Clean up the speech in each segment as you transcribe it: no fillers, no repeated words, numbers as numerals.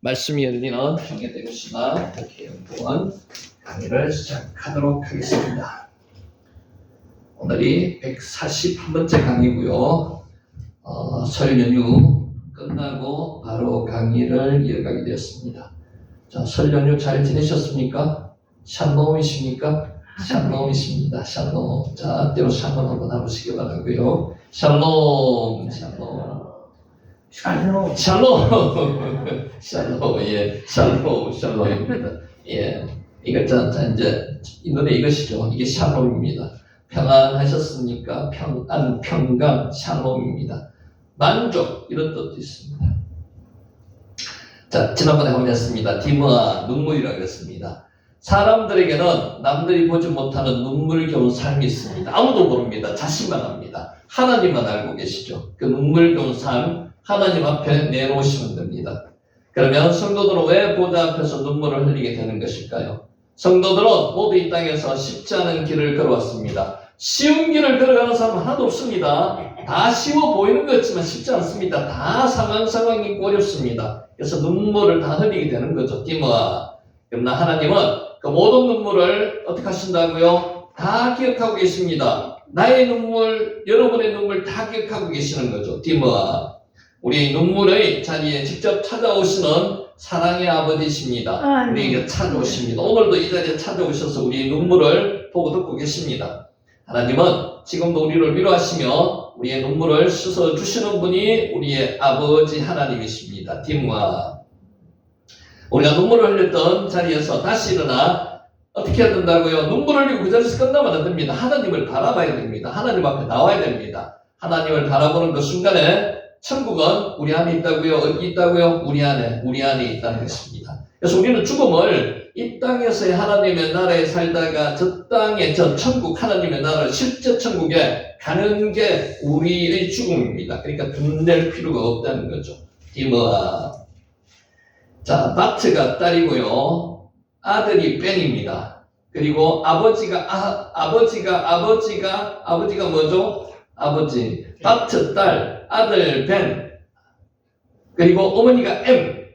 말씀이 열리는 평화대교시나 목회연구원 강의를 시작하도록 하겠습니다. 오늘이 141번째 강의고요. 설 연휴 끝나고 바로 강의를 이어가게 되었습니다. 자, 설 연휴 잘 지내셨습니까? 샬롬이십니까? 샬롬이십니다. 샬롬. 자, 때로 샬롬 한번 해보시기 바라고요. 샬롬, 샬롬. 샬롬. 샬롬. 샬롬. 예. 샬롬. 샬롬입니다. 예. 이거 이제 이 노래 이것이죠. 이게 샬롬입니다. 평안하셨습니까? 평강 샬롬입니다. 만족 이런 뜻도 있습니다. 자, 지난번에 확인했습니다. 디모아 눈물이라고 했습니다. 사람들에게는 남들이 보지 못하는 눈물겨운 삶이 있습니다. 아무도 모릅니다. 자신만 압니다. 하나님만 알고 계시죠. 그 눈물겨운 삶 하나님 앞에 내놓으시면 됩니다. 그러면 성도들은 왜 보좌 앞에서 눈물을 흘리게 되는 것일까요? 성도들은 모두 이 땅에서 쉽지 않은 길을 걸어왔습니다. 쉬운 길을 걸어가는 사람은 하나도 없습니다. 다 쉬워 보이는 것 같지만 쉽지 않습니다. 다 상황이 있고 어렵습니다. 그래서 눈물을 다 흘리게 되는 거죠. 디모아. 그러나 하나님은 그 모든 눈물을 어떻게 하신다고요? 다 기억하고 계십니다. 나의 눈물, 여러분의 눈물 다 기억하고 계시는 거죠. 디모아. 우리 눈물의 자리에 직접 찾아오시는 사랑의 아버지십니다. 우리에게 찾아오십니다. 오늘도 이 자리에 찾아오셔서 우리의 눈물을 보고 듣고 계십니다. 하나님은 지금도 우리를 위로하시며 우리의 눈물을 씻어주시는 분이 우리의 아버지 하나님이십니다. 디모아. 우리가 눈물을 흘렸던 자리에서 다시 일어나 어떻게 해야 된다고요? 눈물을 흘리고 그 자리에서 끝나면 안 됩니다. 하나님을 바라봐야 됩니다. 하나님 앞에 나와야 됩니다. 하나님을 바라보는 그 순간에 천국은 우리 안에 있다고요? 어디 있다고요? 우리 안에 있다는 것입니다. 그래서 우리는 죽음을 이 땅에서의 하나님의 나라에 살다가 저 땅에 저 천국 하나님의 나라를 실제 천국에 가는 게 우리의 죽음입니다. 그러니까 분낼 필요가 없다는 거죠. 디모아. 자, 바트가 딸이고요. 아들이 벤입니다. 그리고 아버지가 뭐죠? 아버지. 바트 딸, 아들 벤. 그리고 어머니가 엠.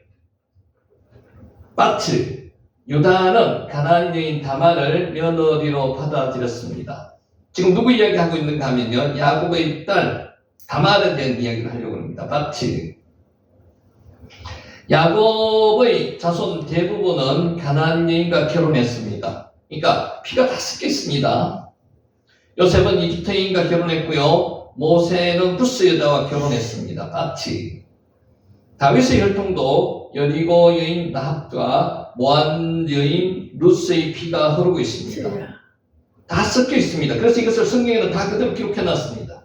바트. 유다는 가나안 여인 다말을 며느리로 받아들였습니다. 지금 누구 이야기하고 있는가 하면요. 야곱의 딸 다말에 대한 이야기를 하려고 합니다. 바트. 야곱의 자손 대부분은 가나안 여인과 결혼했습니다. 그러니까 피가 다 섞여 있습니다. 요셉은 이집트인과 결혼했고요. 모세는 구스 여자와 결혼했습니다. 바트. 다윗의 혈통도 여리고 여인 라합과 모한 여인 루스의 피가 흐르고 있습니다. 다 섞여 있습니다. 그래서 이것을 성경에는 다 그대로 기록해놨습니다.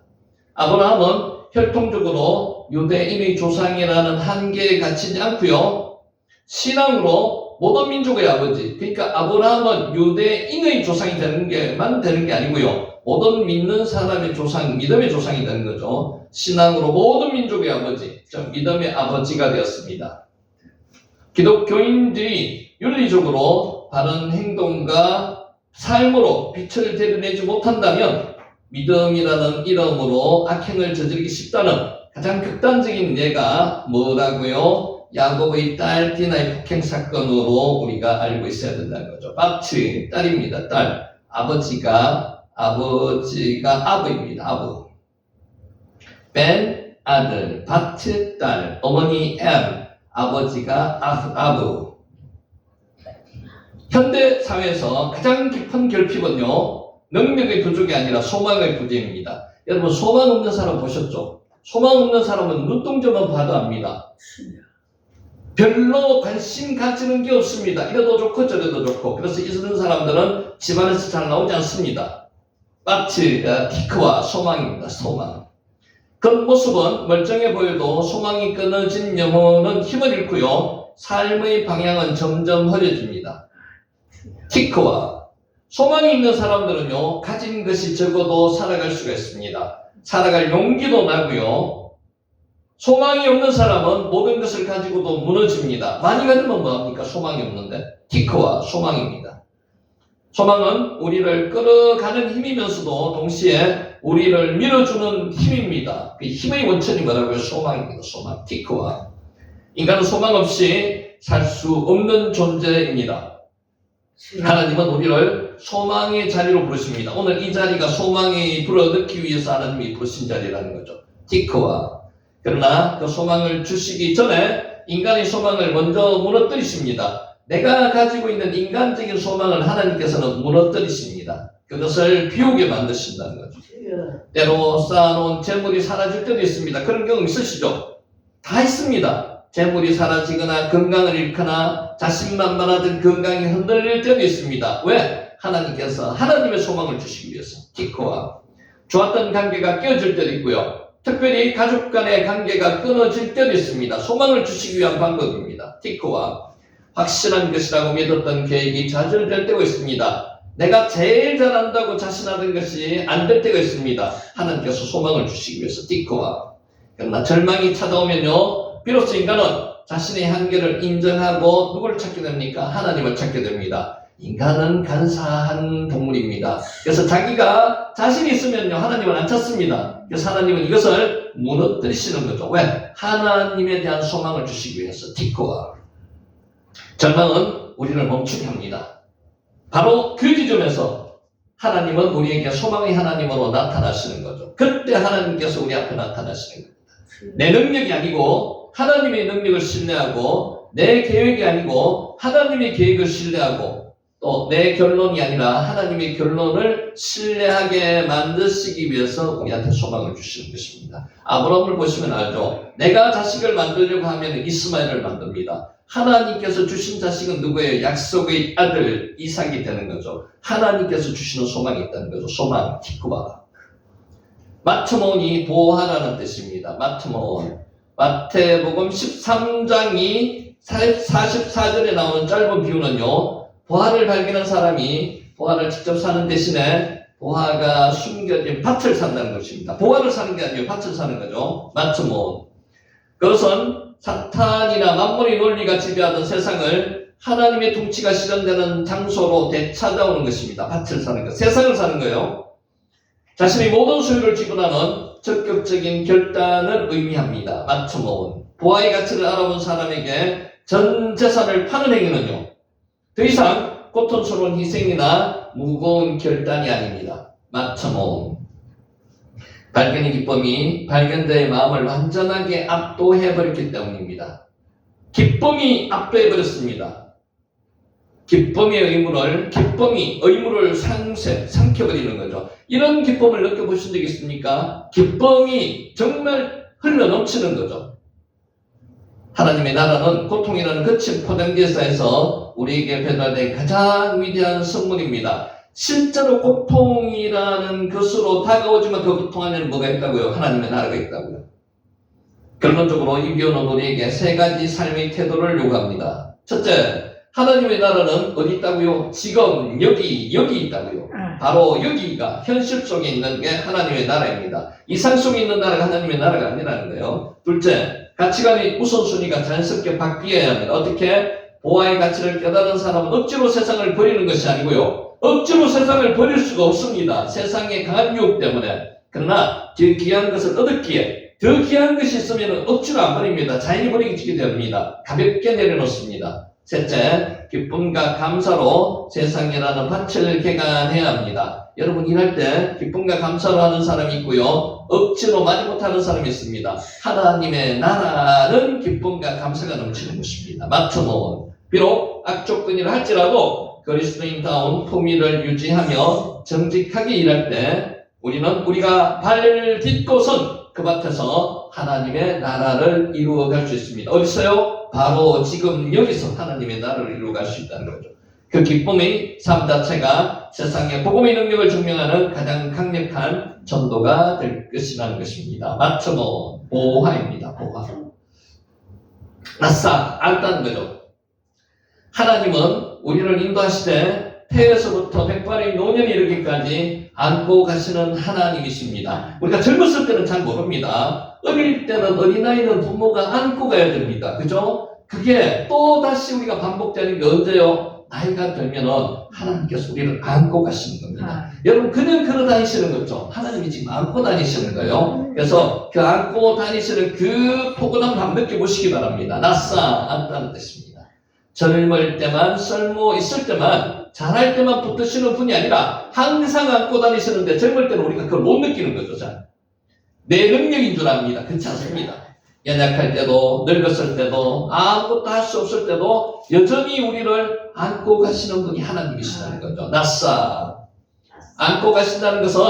아브라함은 혈통적으로 유대인의 조상이라는 한계에 갇히지 않고요. 신앙으로 모든 민족의 아버지, 그러니까 아브라함은 유대인의 조상이 되는 게 아니고요. 모든 믿는 사람의 조상, 믿음의 조상이 되는 거죠. 신앙으로 모든 민족의 아버지, 즉 믿음의 아버지가 되었습니다. 기독교인들이 윤리적으로 바른 행동과 삶으로 빛을 드러내지 못한다면 믿음이라는 이름으로 악행을 저지르기 쉽다는 가장 극단적인 예가 뭐라고요? 야곱의 딸 디나의 폭행 사건으로 우리가 알고 있어야 된다는 거죠. 바트, 딸입니다. 딸. 아버지가 아부입니다. 아부. 벤, 아들. 바트, 딸. 어머니 엠. 아버지가 아부. 현대 사회에서 가장 깊은 결핍은요. 능력의 부족이 아니라 소망의 부재입니다. 여러분 소망 없는 사람 보셨죠? 소망 없는 사람은 눈동자만 봐도 압니다. 별로 관심 가지는 게 없습니다. 이래도 좋고 저래도 좋고. 그래서 이런 사람들은 집안에서 잘 나오지 않습니다. 마치 티크와 소망입니다. 소망. 겉모습은 멀쩡해 보여도 소망이 끊어진 영혼은 힘을 잃고요. 삶의 방향은 점점 흐려집니다. 티크와 소망이 있는 사람들은요, 가진 것이 적어도 살아갈 수가 있습니다. 살아갈 용기도 나고요. 소망이 없는 사람은 모든 것을 가지고도 무너집니다. 많이 가지면 뭐합니까? 소망이 없는데. 티크와 소망입니다. 소망은 우리를 끌어가는 힘이면서도 동시에 우리를 밀어주는 힘입니다. 그 힘의 원천이 뭐라고요? 소망입니다. 소망. 티크와. 인간은 소망 없이 살 수 없는 존재입니다. 하나님은 우리를 소망의 자리로 부르십니다. 오늘 이 자리가 소망이 불어넣기 위해서 하나님이 부르신 자리라는 거죠. 티크와. 그러나 그 소망을 주시기 전에 인간의 소망을 먼저 무너뜨리십니다. 내가 가지고 있는 인간적인 소망을 하나님께서는 무너뜨리십니다. 그것을 비우게 만드신다는 거죠. 때로 쌓아놓은 재물이 사라질 때도 있습니다. 그런 경우 있으시죠? 다 있습니다. 재물이 사라지거나 건강을 잃거나 자신만만하던 건강이 흔들릴 때도 있습니다. 왜? 하나님께서 하나님의 소망을 주시기 위해서. 티코와 좋았던 관계가 깨어질 때도 있고요. 특별히 가족 간의 관계가 끊어질 때도 있습니다. 소망을 주시기 위한 방법입니다. 티코와 확실한 것이라고 믿었던 계획이 좌절될 때가 있습니다. 내가 제일 잘한다고 자신하던 것이 안 될 때가 있습니다. 하나님께서 소망을 주시기 위해서. 티코와 그러나 절망이 찾아오면요, 비로소 인간은 자신의 한계를 인정하고 누구를 찾게 됩니까? 하나님을 찾게 됩니다. 인간은 간사한 동물입니다. 그래서 자기가 자신이 있으면요, 하나님을 안 찾습니다. 그래서 하나님은 이것을 무너뜨리시는 거죠. 왜? 하나님에 대한 소망을 주시기 위해서. 티코와 절망은 우리를 멈추게 합니다. 바로 그 지점에서 하나님은 우리에게 소망의 하나님으로 나타나시는 거죠. 그때 하나님께서 우리 앞에 나타나시는 겁니다. 내 능력이 아니고 하나님의 능력을 신뢰하고, 내 계획이 아니고 하나님의 계획을 신뢰하고, 또 내 결론이 아니라 하나님의 결론을 신뢰하게 만드시기 위해서 우리한테 소망을 주시는 것입니다. 아브라함을 보시면 알죠. 내가 자식을 만들려고 하면 이스마엘을 만듭니다. 하나님께서 주신 자식은 누구예요? 약속의 아들 이삭이 되는 거죠. 하나님께서 주시는 소망이 있다는 거죠. 소망, 티쿠바. 마트몬이 보호하라는 뜻입니다. 마트몬. 마태복음 13장이 44절에 나오는 짧은 비유는요, 보화를 발견한 사람이 보화를 직접 사는 대신에 보화가 숨겨진 밭을 산다는 것입니다. 보화를 사는 게 아니고 밭을 사는 거죠. 마트몬. 그것은 사탄이나 만몬의 논리가 지배하던 세상을 하나님의 통치가 실현되는 장소로 되찾아오는 것입니다. 밭을 사는 것, 세상을 사는 거예요. 자신의 모든 소유를 지불하는 적극적인 결단을 의미합니다. 마트몬. 보화의 가치를 알아본 사람에게 전 재산을 파는 행위는요, 더 이상 고통스러운 희생이나 무거운 결단이 아닙니다. 마트몬. 발견의 기쁨이 발견자의 마음을 완전하게 압도해버렸기 때문입니다. 기쁨이 압도해버렸습니다. 기쁨의 의무를 삼켜버리는 거죠. 이런 기쁨을 느껴보신 적 있습니까? 기쁨이 정말 흘러넘치는 거죠. 하나님의 나라는 고통이라는 거친 포장지에서 우리에게 배달된 가장 위대한 선물입니다. 실제로 고통이라는 것으로 다가오지만 그 고통 안에는 뭐가 있다고요? 하나님의 나라가 있다고요. 결론적으로 이 비유는 우리에게 세 가지 삶의 태도를 요구합니다. 첫째, 하나님의 나라는 어디 있다고요? 지금 여기 있다고요. 바로 여기가 현실 속에 있는 게 하나님의 나라입니다. 이상 속에 있는 나라가 하나님의 나라가 아니라는 거예요. 둘째, 가치관의 우선순위가 자연스럽게 바뀌어야 합니다. 어떻게? 보화의 가치를 깨달은 사람은 억지로 세상을 버리는 것이 아니고요, 억지로 세상을 버릴 수가 없습니다. 세상의 강한 유혹 때문에. 그러나 더 귀한 것을 얻었기에 더 귀한 것이 있으면 억지로 안 버립니다. 자연히 버리게 됩니다. 가볍게 내려놓습니다. 셋째, 기쁨과 감사로 세상이라는 밭을 개간해야 합니다. 여러분 일할 때 기쁨과 감사로 하는 사람이 있고요, 억지로 마지못하는 사람이 있습니다. 하나님의 나라는 기쁨과 감사가 넘치는 것입니다. 마트몬. 비록 악조건이라 할지라도 그리스도인다운 품위를 유지하며 정직하게 일할 때 우리가 발 딛고선 그 밭에서 하나님의 나라를 이루어갈 수 있습니다. 어디서요? 바로 지금 여기서 하나님의 나라를 이루어갈 수 있다는 거죠. 그 기쁨의 삶 자체가 세상의 복음의 능력을 증명하는 가장 강력한 전도가 될 것이라는 것입니다. 마트몬, 보화입니다. 보화. 아싸, 알다는 거죠. 하나님은 우리를 인도하시되 태에서부터 백발의 노년에 이르기까지 안고 가시는 하나님이십니다. 우리가 젊었을 때는 잘 모릅니다. 어릴 때는 어린아이는 부모가 안고 가야 됩니다. 그죠? 그게 또 다시 우리가 반복되는 게 언제요? 나이가 들면은 하나님께서 우리를 안고 가시는 겁니다. 여러분 그냥 걸어 다니시는 거죠? 하나님이 지금 안고 다니시는 거예요. 그래서 그 안고 다니시는 그 포근함을 한번 느껴보시기 바랍니다. 나싸 안다는 뜻입니다. 젊을 때만, 쓸모 있을 때만, 잘할 때만 붙드시는 분이 아니라 항상 안고 다니시는데 젊을 때는 우리가 그걸 못 느끼는 거죠. 잘. 내 능력인 줄 압니다. 그렇지 않습니다. 연약할 때도, 늙었을 때도, 아무것도 할 수 없을 때도 여전히 우리를 안고 가시는 분이 하나님이시라는 거죠. 나싸. 안고 가신다는 것은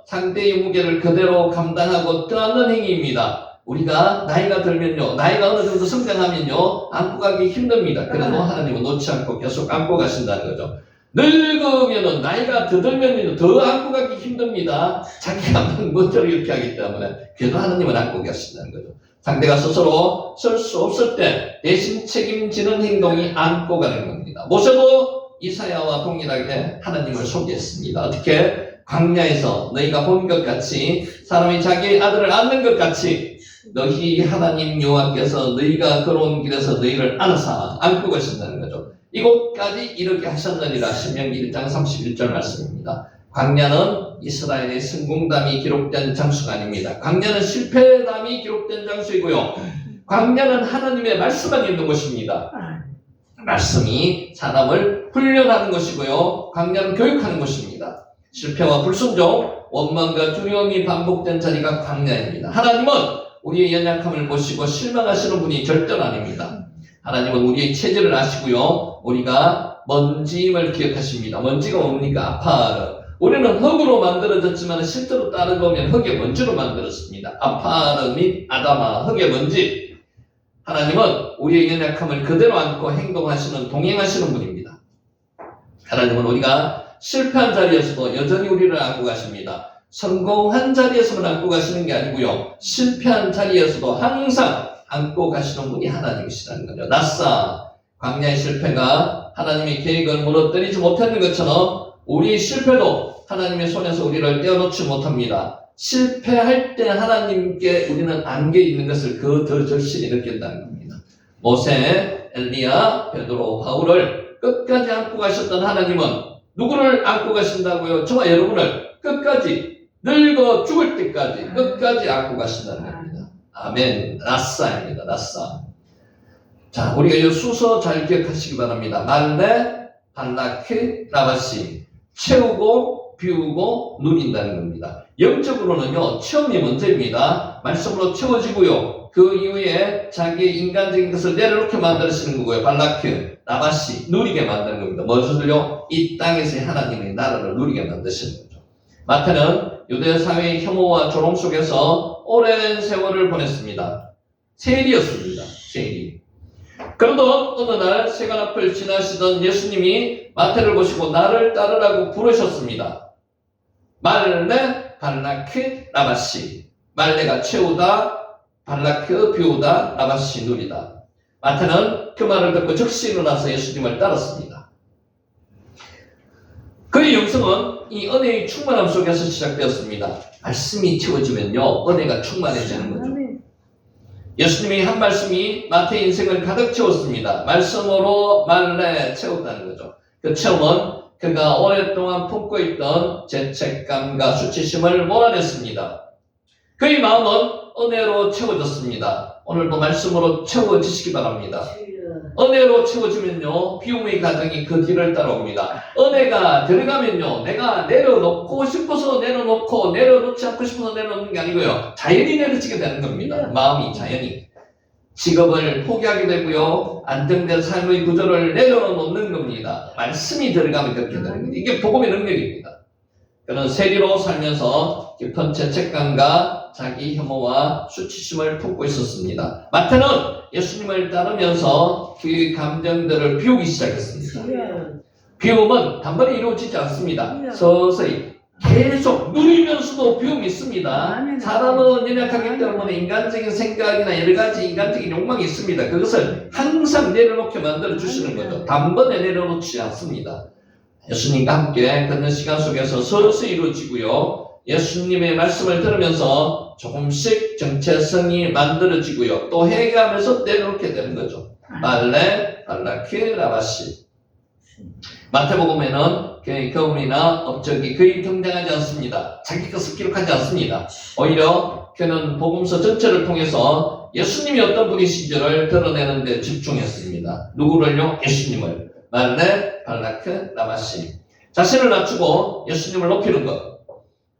상대의 무게를 그대로 감당하고 떠안는 행위입니다. 우리가 나이가 들면요, 나이가 어느 정도 성장하면요, 안고 가기 힘듭니다. 그래도 하나님은 놓지 않고 계속 안고 가신다는 거죠. 늙으면은 나이가 더 들면요, 더 안고 가기 힘듭니다. 자기가 먼저 이렇게 하기 때문에. 그래도 하나님은 안고 가신다는 거죠. 상대가 스스로 쓸 수 없을 때 대신 책임지는 행동이 안고 가는 겁니다. 모세도 이사야와 동일하게 하나님을 소개했습니다. 어떻게? 광야에서 너희가 본 것 같이 사람이 자기 아들을 안는 것 같이 너희 하나님 여호와께서 너희가 걸어온 길에서 너희를 안으사 안고 가신다는 거죠. 이곳까지 이렇게 하셨느니라. 신명기 1장 31절 말씀입니다. 광야는 이스라엘의 성공담이 기록된 장소가 아닙니다. 광야는 실패담이 기록된 장소이고요. 광야는 하나님의 말씀만 있는 곳입니다. 말씀이 사람을 훈련하는 것이고요. 광야는 교육하는 곳입니다. 실패와 불순종, 원망과 두려움이 반복된 자리가 광야입니다. 하나님은 우리의 연약함을 보시고 실망하시는 분이 절대로 아닙니다. 하나님은 우리의 체질을 아시고요. 우리가 먼지임을 기억하십니다. 먼지가 뭡니까? 아파르. 우리는 흙으로 만들어졌지만 실제로 따르고 보면 흙의 먼지로 만들었습니다. 아파르 및 아다마, 흙의 먼지. 하나님은 우리의 연약함을 그대로 안고 행동하시는, 동행하시는 분입니다. 하나님은 우리가 실패한 자리에서도 여전히 우리를 안고 가십니다. 성공한 자리에서만 안고 가시는 게 아니고요. 실패한 자리에서도 항상 안고 가시는 분이 하나님이시라는 거죠. 나싸. 광야의 실패가 하나님의 계획을 무너뜨리지 못했는 것처럼 우리의 실패도 하나님의 손에서 우리를 떼어놓지 못합니다. 실패할 때 하나님께 우리는 안겨 있는 것을 그 더 절실히 느낀다는 겁니다. 모세, 엘리야, 베드로, 바울을 끝까지 안고 가셨던 하나님은 누구를 안고 가신다고요? 저와 여러분을 끝까지 늙어 죽을 때까지 끝까지 안고 가신다는 겁니다. 아멘. 나싸입니다. 나싸. 자, 우리가 이 순서 잘 기억하시기 바랍니다. 말레, 발라크, 라바시. 채우고, 비우고, 누린다는 겁니다. 영적으로는요, 체험이 먼저입니다. 말씀으로 채워지고요. 그 이후에 자기의 인간적인 것을 내려놓게 만들어지는 거고요. 발라크, 라바시, 누리게 만드는 겁니다. 무엇을요? 이 땅에서의 하나님의 나라를 누리게 만드시는 거죠. 마태는 유대 사회의 혐오와 조롱 속에서 오랜 세월을 보냈습니다. 세일이었습니다. 세일이. 그러던 어느 날 세관 앞을 지나시던 예수님이 마태를 보시고 나를 따르라고 부르셨습니다. 말레, 발라크, 라바시. 말레가 채우다, 발라크, 비우다, 라바시, 누리다. 마태는 그 말을 듣고 즉시 일어나서 예수님을 따랐습니다. 그의 영성은 이 은혜의 충만함 속에서 시작되었습니다. 말씀이 채워지면요, 은혜가 충만해지는 거죠. 예수님이 한 말씀이 마태의 인생을 가득 채웠습니다. 말씀으로 말레 채웠다는 거죠. 그 체험은 그가 오랫동안 품고 있던 죄책감과 수치심을 몰아냈습니다. 그의 마음은 은혜로 채워졌습니다. 오늘도 말씀으로 채워지시기 바랍니다. 은혜로 채워지면요, 비움의 가정이 그 뒤를 따라옵니다. 은혜가 들어가면요, 내가 내려놓고 싶어서 내려놓고 내려놓지 않고 싶어서 내려놓는 게 아니고요, 자연히 내려지게 되는 겁니다. 마음이 자연히. 직업을 포기하게 되고요, 안정된 삶의 구조를 내려놓는 겁니다. 말씀이 들어가면 그렇게 되는 겁니다. 이게 복음의 능력입니다. 그는 세리로 살면서 깊은 죄책감과 자기 혐오와 수치심을 품고 있었습니다. 마태는 예수님을 따르면서 그 감정들을 비우기 시작했습니다. 비움은 단번에 이루어지지 않습니다. 서서히 계속 누리면서도 비움이 있습니다. 사람은 연약하기 때문에 인간적인 생각이나 여러 가지 인간적인 욕망이 있습니다. 그것을 항상 내려놓게 만들어 주시는 거죠. 단번에 내려놓지 않습니다. 예수님과 함께 걷는 시간 속에서 서서히 이루어지고요. 예수님의 말씀을 들으면서 조금씩 정체성이 만들어지고요. 또 회개하면서 내려놓게 되는 거죠. 말레, 발라크, 라바시. 마태복음에는 그의 경험이나 업적이 거의 등장하지 않습니다. 자기 것을 기록하지 않습니다. 오히려 그는 복음서 전체를 통해서 예수님이 어떤 분이신지를 드러내는 데 집중했습니다. 누구를요? 예수님을. 말레, 발라크, 라마시. 자신을 낮추고 예수님을 높이는 것.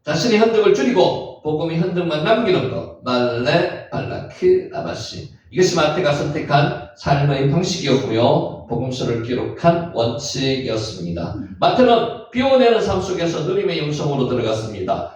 자신의 흔적을 줄이고 복음의 흔적만 남기는 것. 말레, 발라크, 라마시. 이것이 마태가 선택한 삶의 방식이었고요. 복음서를 기록한 원칙이었습니다. 마태는 비워내는 삶 속에서 누림의 영성으로 들어갔습니다.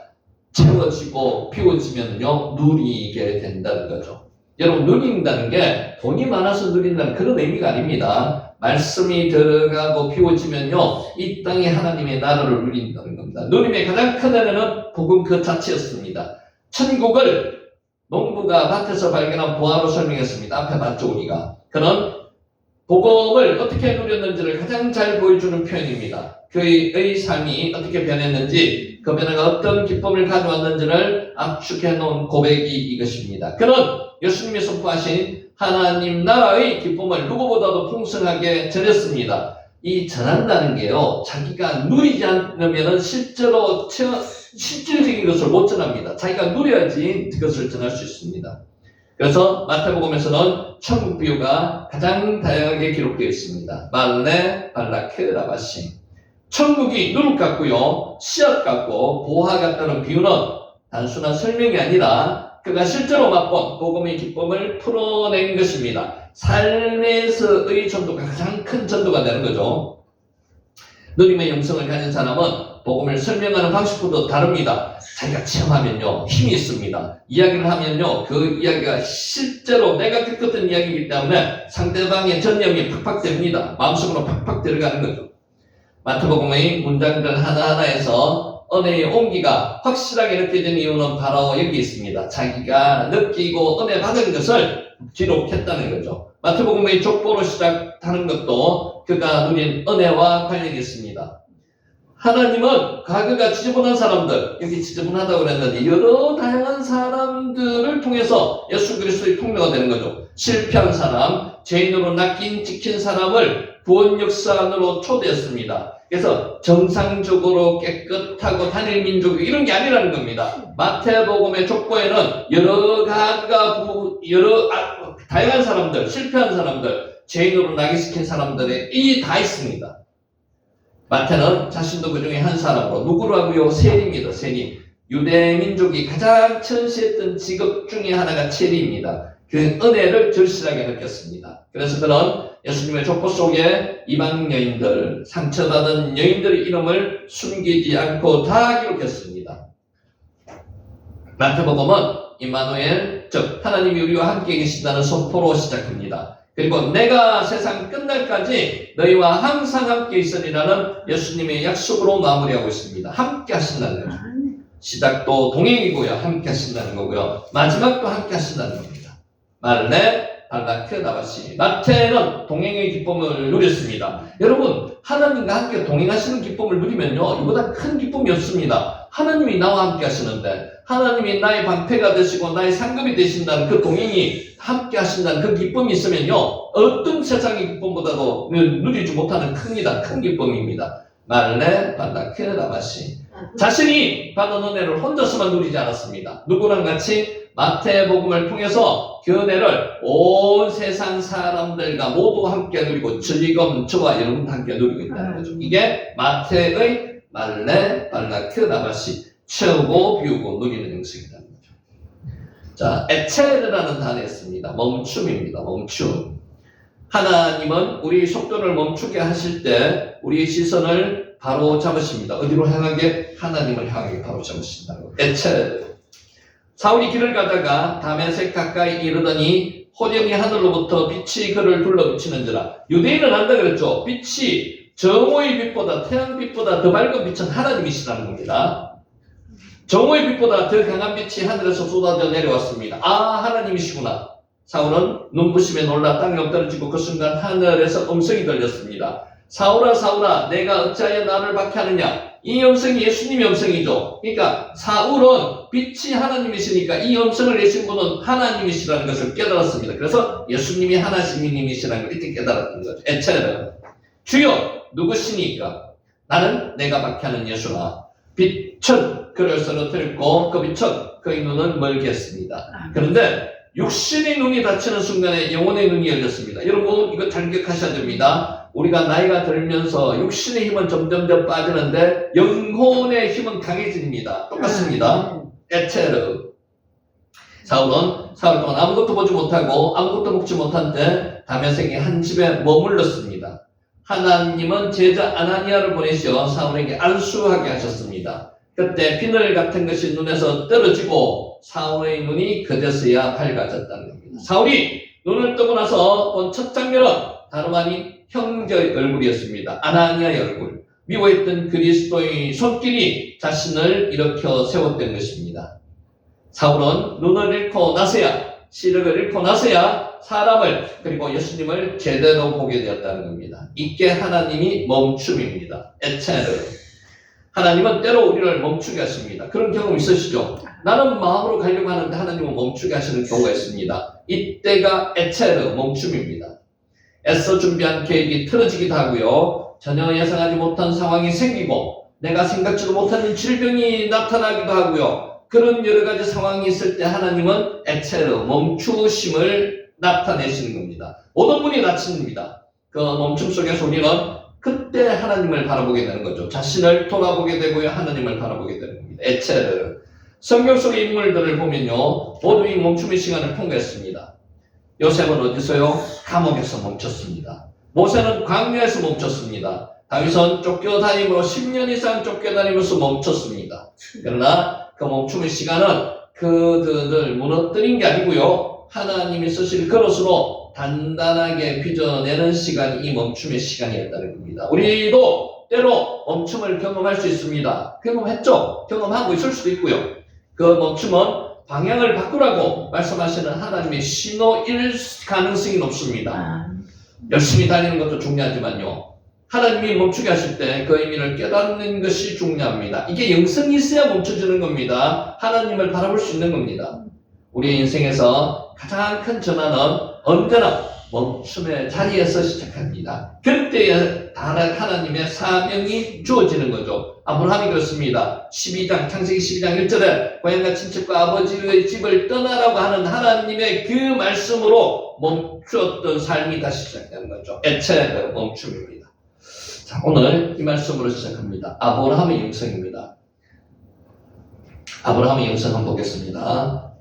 채워지고 비워지면요 누리게 된다는 거죠. 여러분, 누린다는 게 돈이 많아서 누린다는 그런 의미가 아닙니다. 말씀이 들어가고 비워지면요 이 땅에 하나님의 나라를 누린다는 겁니다. 누림의 가장 큰 은혜는 복음 그 자체였습니다. 천국을 농부가 밭에서 발견한 보화로 설명했습니다. 앞에 봤죠, 우리가. 그는 복음을 어떻게 누렸는지를 가장 잘 보여주는 표현입니다. 그의 삶이 어떻게 변했는지, 그 변화가 어떤 기쁨을 가져왔는지를 압축해 놓은 고백이 이것입니다. 그는 예수님이 선포하신 하나님 나라의 기쁨을 누구보다도 풍성하게 전했습니다. 이 전한다는 게요, 자기가 누리지 않으면 실질적인 것을 못 전합니다. 자기가 누려야지 그것을 전할 수 있습니다. 그래서 마태복음에서는 천국 비유가 가장 다양하게 기록되어 있습니다. 말레, 발라크, 라바시. 천국이 누룩 같고요, 씨앗 같고 보화 같다는 비유는 단순한 설명이 아니라 그가 실제로 맛본 복음의 기쁨을 풀어낸 것입니다. 삶에서의 전도가 가장 큰 전도가 되는 거죠. 누림의 영성을 가진 사람은 복음을 설명하는 방식부터 다릅니다. 자기가 체험하면요 힘이 있습니다. 이야기를 하면요 그 이야기가 실제로 내가 겪었던 이야기이기 때문에 상대방의 전념이 팍팍 됩니다. 마음속으로 팍팍 들어가는 거죠. 마태복음의 문장들 하나하나에서 은혜의 온기가 확실하게 느껴지는 이유는 바로 여기 있습니다. 자기가 느끼고 은혜 받은 것을 기록했다는 거죠. 마태복음의 족보로 시작하는 것도 그가 누린 은혜와 관련이 있습니다. 하나님은 과거가 지저분한 사람들, 여기 지저분하다고 그랬는데 여러 다양한 사람들을 통해서 예수 그리스도의 통로가 되는 거죠. 실패한 사람, 죄인으로 낚인 찍힌 사람을 구원 역사 안으로 초대했습니다. 그래서 정상적으로 깨끗하고 단일 민족 이런 게 아니라는 겁니다. 마태복음의 족보에는 다양한 사람들, 실패한 사람들, 죄인으로 낙인시킨 사람들의 이 다 있습니다. 마태는 자신도 그 중에 한 사람으로 누구로 하고요? 세리입니다. 세리. 유대 민족이 가장 천시했던 직업 중에 하나가 세리입니다. 그 은혜를 절실하게 느꼈습니다. 그래서 그는 예수님의 족보 속에 이방 여인들, 상처받은 여인들의 이름을 숨기지 않고 다 기록했습니다. 마태복음은 임마누엘, 즉 하나님이 우리와 함께 계신다는 선포로 시작합니다. 그리고 내가 세상 끝날까지 너희와 항상 함께 있으리라는 예수님의 약속으로 마무리하고 있습니다. 함께 하신다는 거죠. 시작도 동행이고요. 함께 하신다는 거고요. 마지막도 함께 하신다는 겁니다. 말레, 발라크, 라바시. 마태는 동행의 기쁨을 누렸습니다. 여러분, 하나님과 함께 동행하시는 기쁨을 누리면요, 이보다 큰 기쁨이 없습니다. 하나님이 나와 함께 하시는데, 하나님이 나의 방패가 되시고 나의 상급이 되신다는 그 동행이 함께 하신다는 그 기쁨이 있으면요, 어떤 세상의 기쁨보다도 누리지 못하는 큰 기쁨입니다. 말레, 발라크, 라바시. 자신이 받은 은혜를 혼자서만 누리지 않았습니다. 누구랑 같이 마태복음을 통해서 그 은혜를 온 세상 사람들과 모두 함께 누리고 지금 저와 여러분 함께 누리고 있다는 거죠. 이게 마태의 말레, 발라크, 라바시. 채우고 비우고 누리는 형식이라는 거죠. 자, 에체르라는 단어에 있습니다. 멈춤입니다. 멈춤. 하나님은 우리 속도를 멈추게 하실 때 우리의 시선을 바로 잡으십니다. 어디로 향하게? 하나님을 향하게 바로 잡으신다고. 에체르. 사울이 길을 가다가 다메섹 가까이 이르더니 호련히 하늘로부터 빛이 그를 둘러비치는지라. 유대인은 안다 그랬죠. 빛이 정오의 빛보다, 태양빛보다 더 밝은 빛은 하나님이시라는 겁니다. 정오의 빛보다 더 강한 빛이 하늘에서 쏟아져 내려왔습니다. 아, 하나님이시구나. 사울은 눈부심에 놀라 땅에 엎드러지고 그 순간 하늘에서 음성이 들렸습니다. 사울아, 사울아, 내가 어찌하여 나를 박해하느냐? 이 음성이 예수님의 음성이죠. 그러니까 사울은 빛이 하나님이시니까 이 음성을 내신 분은 하나님이시라는 것을 깨달았습니다. 그래서 예수님이 하나님이시라는 걸 이때 깨달았던 거죠. 에체르. 주여, 누구시니까? 나는 내가 박해하는 예수나. 빛은 그를 쓰러뜨렸고 그 빛은 그의 눈을 멀게 했습니다. 그런데 육신의 눈이 닫히는 순간에 영혼의 눈이 열렸습니다. 여러분 이거 잘 기억하셔야 됩니다. 우리가 나이가 들면서 육신의 힘은 점점점 빠지는데 영혼의 힘은 강해집니다. 똑같습니다. 에체르. 사울은 사흘 동안 아무것도 보지 못하고 아무것도 먹지 못한 때 다메섹의 한 집에 머물렀습니다. 하나님은 제자 아나니아를 보내시어 사울에게 안수하게 하셨습니다. 그때 비늘 같은 것이 눈에서 떨어지고 사울의 눈이 그제서야 밝아졌다는 겁니다. 사울이 눈을 뜨고 나서 본 첫 장면은 다름 아닌 형제의 얼굴이었습니다. 아나니아의 얼굴. 미워했던 그리스도의 손길이 자신을 일으켜 세웠던 것입니다. 사울은 눈을 잃고 나서야, 시력을 잃고 나서야 사람을 그리고 예수님을 제대로 보게 되었다는 겁니다. 이게 하나님이 멈춤입니다. 에체르. 하나님은 때로 우리를 멈추게 하십니다. 그런 경험 있으시죠? 나는 마음으로 가려고 하는데 하나님은 멈추게 하시는 경우가 있습니다. 이때가 에체르, 멈춤입니다. 애써 준비한 계획이 틀어지기도 하고요. 전혀 예상하지 못한 상황이 생기고 내가 생각지도 못하는 질병이 나타나기도 하고요. 그런 여러 가지 상황이 있을 때 하나님은 에체르, 멈추심을 나타내시는 겁니다. 모든 문이 닫힙니다. 그 멈춤 속에서 우리는 그때 하나님을 바라보게 되는 거죠. 자신을 돌아보게 되고요. 하나님을 바라보게 되는 겁니다. 에체르. 성경 속의 인물들을 보면요. 모두 이 멈춤의 시간을 통과했습니다. 요셉은 어디서요? 감옥에서 멈췄습니다. 모세는 광야에서 멈췄습니다. 다윗은 쫓겨다니므로 10년 이상 쫓겨다니면서 멈췄습니다. 그러나 그 멈춤의 시간은 그들을 무너뜨린 게 아니고요. 하나님이 쓰실 그릇으로 단단하게 빚어내는 시간이 이 멈춤의 시간이었다는 겁니다. 우리도 때로 멈춤을 경험할 수 있습니다. 경험했죠? 경험하고 있을 수도 있고요. 그 멈춤은 방향을 바꾸라고 말씀하시는 하나님의 신호일 가능성이 높습니다. 열심히 달리는 것도 중요하지만요. 하나님이 멈추게 하실 때 그 의미를 깨닫는 것이 중요합니다. 이게 영성이 있어야 멈춰지는 겁니다. 하나님을 바라볼 수 있는 겁니다. 우리의 인생에서 가장 큰 전환은 언제나 멈춤의 자리에서 시작합니다. 그때에 하나님의 사명이 주어지는 거죠. 아브라함이 그렇습니다. 창세기 12장 1절에 고향과 친척과 아버지의 집을 떠나라고 하는 하나님의 그 말씀으로 멈추었던 삶이 다시 시작되는 거죠. 에체르, 멈춤입니다. 자, 오늘 이 말씀으로 시작합니다. 아브라함의 영성입니다. 아브라함의 영성 한번 보겠습니다.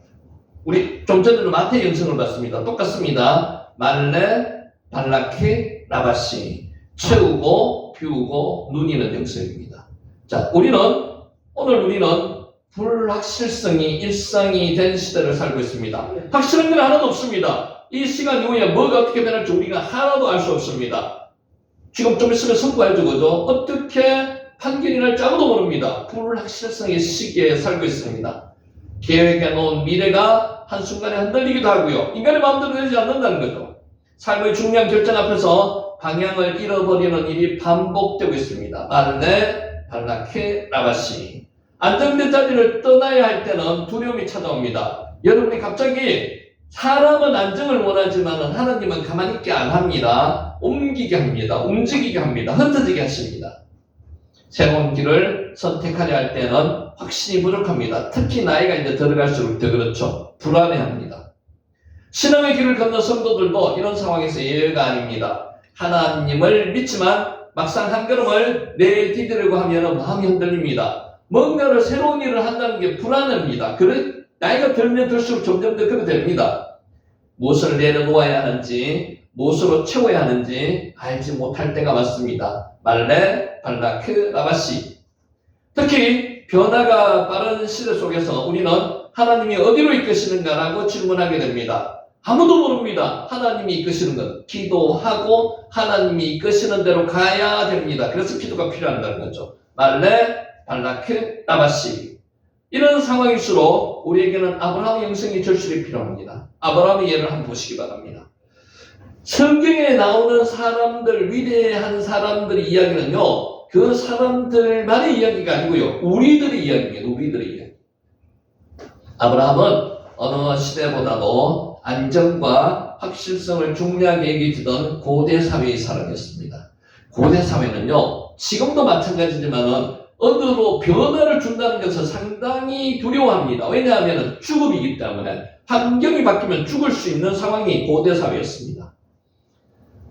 우리 좀 전에는 마태의 영성을 봤습니다. 똑같습니다. 말레, 발라케, 라바시. 채우고, 비우고, 누니는 영성입니다. 자, 오늘 우리는 불확실성이 일상이 된 시대를 살고 있습니다. 확실한 건 하나도 없습니다. 이 시간 이후에 뭐가 어떻게 변할지 우리가 하나도 알 수 없습니다. 지금 좀 있으면 선고해야죠, 그죠? 어떻게 판결이 날지 아무도 모릅니다. 불확실성의 시기에 살고 있습니다. 계획해 놓은 미래가 한순간에 흔들리기도 하고요. 인간의 마음대로 되지 않는다는 거죠. 삶의 중요한 결정 앞에서 방향을 잃어버리는 일이 반복되고 있습니다. 말레, 발라케, 라바시. 안정된 자리를 떠나야 할 때는 두려움이 찾아옵니다. 여러분이 갑자기 사람은 안정을 원하지만 하나님은 가만히 있게 안 합니다. 옮기게 합니다. 움직이게 합니다. 흩어지게 하십니다. 새로운 길을 선택하려 할 때는 확신이 부족합니다. 특히 나이가 이제 들어갈수록 더 그렇죠. 불안해합니다. 신앙의 길을 걷는 성도들도 이런 상황에서 예외가 아닙니다. 하나님을 믿지만 막상 한 걸음을 내디디려고 하면 마음이 흔들립니다. 뭔가를 새로운 일을 한다는 게 불안합니다. 나이가 들면 들수록 점점 더 그렇게 됩니다. 무엇을 내려놓아야 하는지, 무엇으로 채워야 하는지 알지 못할 때가 많습니다. 말레, 발라크, 라바시. 특히 변화가 빠른 시대 속에서 우리는 하나님이 어디로 이끄시는가라고 질문하게 됩니다. 아무도 모릅니다. 하나님이 이끄시는 것. 기도하고 하나님이 이끄시는 대로 가야 됩니다. 그래서 기도가 필요하다는 거죠. 말레, 발라크, 라바시. 이런 상황일수록 우리에게는 아브라함의 영성이 절실히 필요합니다. 아브라함의 예를 한번 보시기 바랍니다. 성경에 나오는 사람들, 위대한 사람들의 이야기는요, 그 사람들만의 이야기가 아니고요, 우리들의 이야기입니다. 우리들의 이야기. 아브라함은 어느 시대보다도 안정과 확실성을 중요하게 여기던 고대 사회의 사람이었습니다. 고대 사회는요, 지금도 마찬가지지만은 어디로 변화를 준다는 것을 상당히 두려워합니다. 왜냐하면 죽음이기 때문에 환경이 바뀌면 죽을 수 있는 상황이 고대 사회였습니다.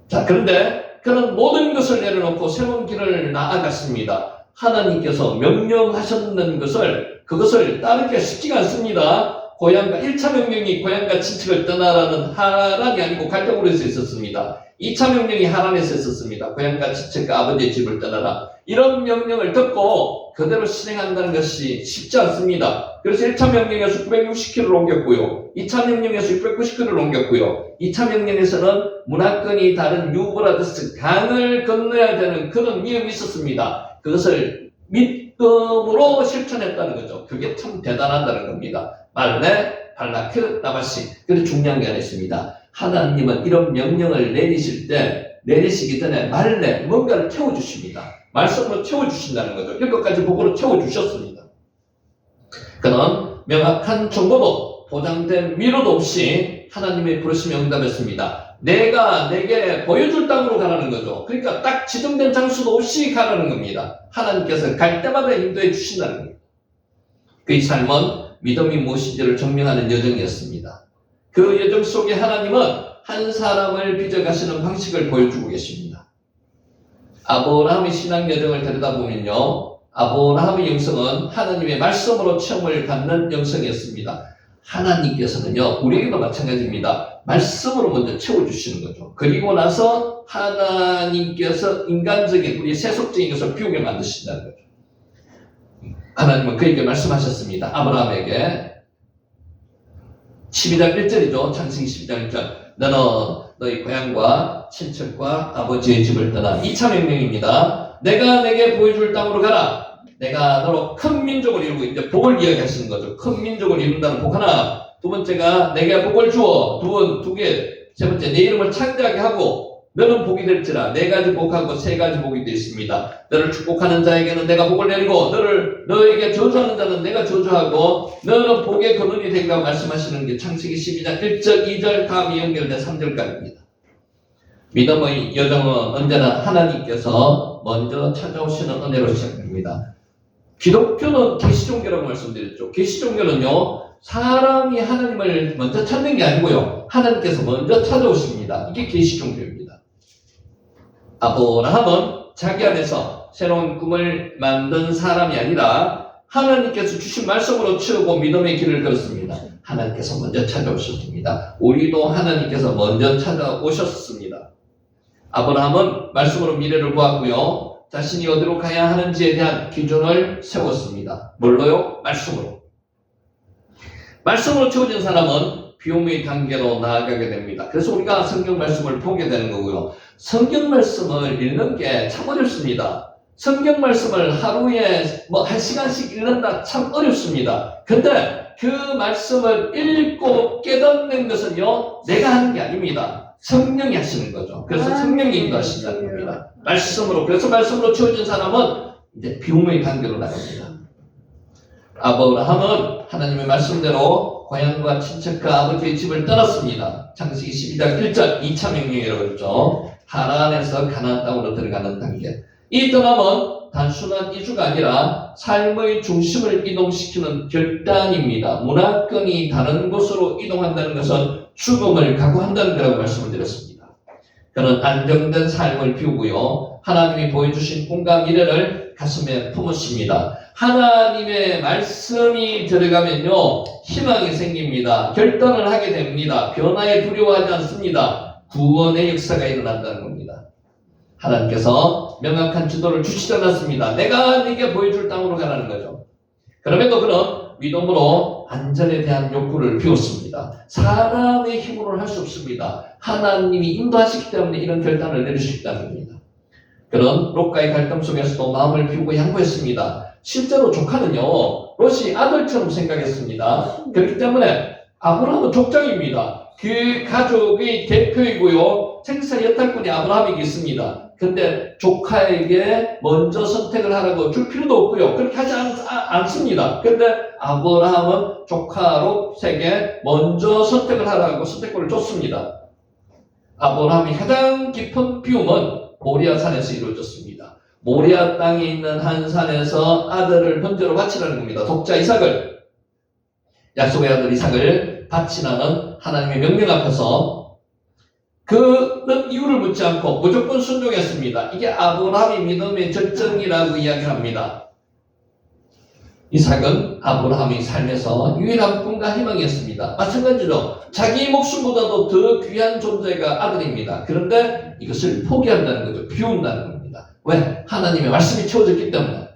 자, 그런데 그런 모든 것을 내려놓고 새로운 길을 나아갔습니다. 하나님께서 명령하셨는 그것을 따르기가 쉽지가 않습니다. 1차 명령이 고향과 친척을 떠나라는 하란이 아니고 갈대고리에서 있었습니다. 2차 명령이 하란에서 있었습니다. 고향과 친척과 아버지의 집을 떠나라. 이런 명령을 듣고 그대로 실행한다는 것이 쉽지 않습니다. 그래서 1차 명령에서 960km를 옮겼고요. 2차 명령에서 690km를 옮겼고요. 2차 명령에서는 문화권이 다른 유브라데스 강을 건너야 되는 그런 위험이 있었습니다. 그것을 믿음으로 실천했다는 거죠. 그게 참 대단하다는 겁니다. 말레, 발라크, 나바시. 그런데 중요한 게 하나 있습니다. 하나님은 이런 명령을 내리시기 전에 말레, 뭔가를 채워주십니다. 말씀으로 채워주신다는 거죠. 이것까지 복으로 채워주셨습니다. 그는 명확한 정보도 보장된 위로도 없이 하나님의 부르심에 응답했습니다. 내가 내게 보여줄 땅으로 가라는 거죠. 그러니까 딱 지정된 장소도 없이 가라는 겁니다. 하나님께서 갈 때마다 인도해 주신다는 겁니다. 그의 삶은 믿음이 무엇인지를 증명하는 여정이었습니다. 그 여정 속에 하나님은 한 사람을 빚어가시는 방식을 보여주고 계십니다. 아브라함의 신앙 여정을 들여다보면요, 아브라함의 영성은 하나님의 말씀으로 체험을 받는 영성이었습니다. 하나님께서는요, 우리에게도 마찬가지입니다. 말씀으로 먼저 채워주시는 거죠. 그리고 나서 하나님께서 인간적인, 우리 세속적인 것을 비우게 만드신다는 거죠. 하나님은 그에게 말씀하셨습니다. 아브라함에게 12장 1절이죠. 창세기 12장 1절. 너는 너희 고향과 친척과 아버지의 집을 떠나. 2차 명령입니다. 내가 내게 보여줄 땅으로 가라. 내가 너로 큰 민족을 이루고, 이제 복을 이야기하시는 거죠. 큰 민족을 이룬다는 복 하나. 두 번째가 내게 복을 주어. 두 개. 세 번째, 내 이름을 창대하게 하고 너는 복이 될지라. 네 가지 복하고 세 가지 복이 되어 있습니다. 너를 축복하는 자에게는 내가 복을 내리고 너에게 저주하는 자는 내가 저주하고 너는 복의 근원이 되리라고 말씀하시는 게 창세기 12장 1절, 2절 다음이 연결된 3절까지입니다. 믿음의 여정은 언제나 하나님께서 먼저 찾아오시는 은혜로 시작됩니다. 기독교는 계시종교라고 말씀드렸죠. 계시종교는요, 사람이 하나님을 먼저 찾는 게 아니고요, 하나님께서 먼저 찾아오십니다. 이게 계시종교입니다. 아브라함은 자기 안에서 새로운 꿈을 만든 사람이 아니라 하나님께서 주신 말씀으로 채우고 믿음의 길을 걸었습니다. 하나님께서 먼저 찾아오셨습니다. 우리도 하나님께서 먼저 찾아오셨습니다. 아브라함은 말씀으로 미래를 보았고요, 자신이 어디로 가야 하는지에 대한 기준을 세웠습니다. 뭘로요? 말씀으로. 말씀으로 채워진 사람은 비움의 단계로 나아가게 됩니다. 그래서 우리가 성경 말씀을 보게 되는 거고요. 성경 말씀을 읽는 게 참 어렵습니다. 성경 말씀을 하루에 1시간씩 읽는다 참 어렵습니다. 근데 그 말씀을 읽고 깨닫는 것은요, 내가 하는 게 아닙니다. 성령이 하시는 거죠. 그래서 성령이 인도하신다는 겁니다. 말씀으로. 그래서 말씀으로 채워진 사람은 이제 비움의 단계로 나갑니다. 아브라함은 하나님의 말씀대로 고향과 친척과 아버지의 집을 떠났습니다. 창세기 12장 1절 2차 명령이라고 했죠. 하란에서 가나안 땅으로 들어가는 단계. 이 떠남은 단순한 이주가 아니라 삶의 중심을 이동시키는 결단입니다. 문화권이 다른 곳으로 이동한다는 것은 죽음을 각오한다는 거라고 말씀을 드렸습니다. 그는 안정된 삶을 비우고요, 하나님이 보여주신 꿈과 미래를 가슴에 품으십니다. 하나님의 말씀이 들어가면요, 희망이 생깁니다. 결단을 하게 됩니다. 변화에 두려워하지 않습니다. 구원의 역사가 일어난다는 겁니다. 하나님께서 명확한 지도를 주시지 않았습니다. 내가 네게 보여줄 땅으로 가라는 거죠. 그럼에도 그는 믿음으로 안전에 대한 욕구를 비웠습니다. 사람의 힘으로는 할 수 없습니다. 하나님이 인도하시기 때문에 이런 결단을 내릴 수 있다는 겁니다. 그는 롯과의 갈등 속에서도 마음을 비우고 양보했습니다. 실제로 조카는요, 롯이 아들처럼 생각했습니다. 그렇기 때문에 아브라함은 족장입니다. 그 가족의 대표이고요, 생사 여탈권이 아브라함에게 있습니다. 근데 조카에게 먼저 선택을 하라고 줄 필요도 없고요, 그렇게 하지 않습니다. 근데 아브라함은 조카 롯에게 먼저 선택을 하라고 선택권을 줬습니다. 아브라함이 가장 깊은 비움은 모리아 산에서 이루어졌습니다. 모리아 땅에 있는 한 산에서 아들을 번제로 바치라는 겁니다. 독자 이삭을, 약속의 아들 이삭을 바치라는 하나님의 명령 앞에서 그는 이유를 묻지 않고 무조건 순종했습니다. 이게 아브라함의 믿음의 절정이라고 이야기를 합니다. 이삭은 아브라함의 삶에서 유일한 꿈과 희망이었습니다. 마찬가지로 자기 목숨보다도 더 귀한 존재가 아들입니다. 그런데 이것을 포기한다는 거죠. 비운다는 겁니다. 왜? 하나님의 말씀이 채워졌기 때문에.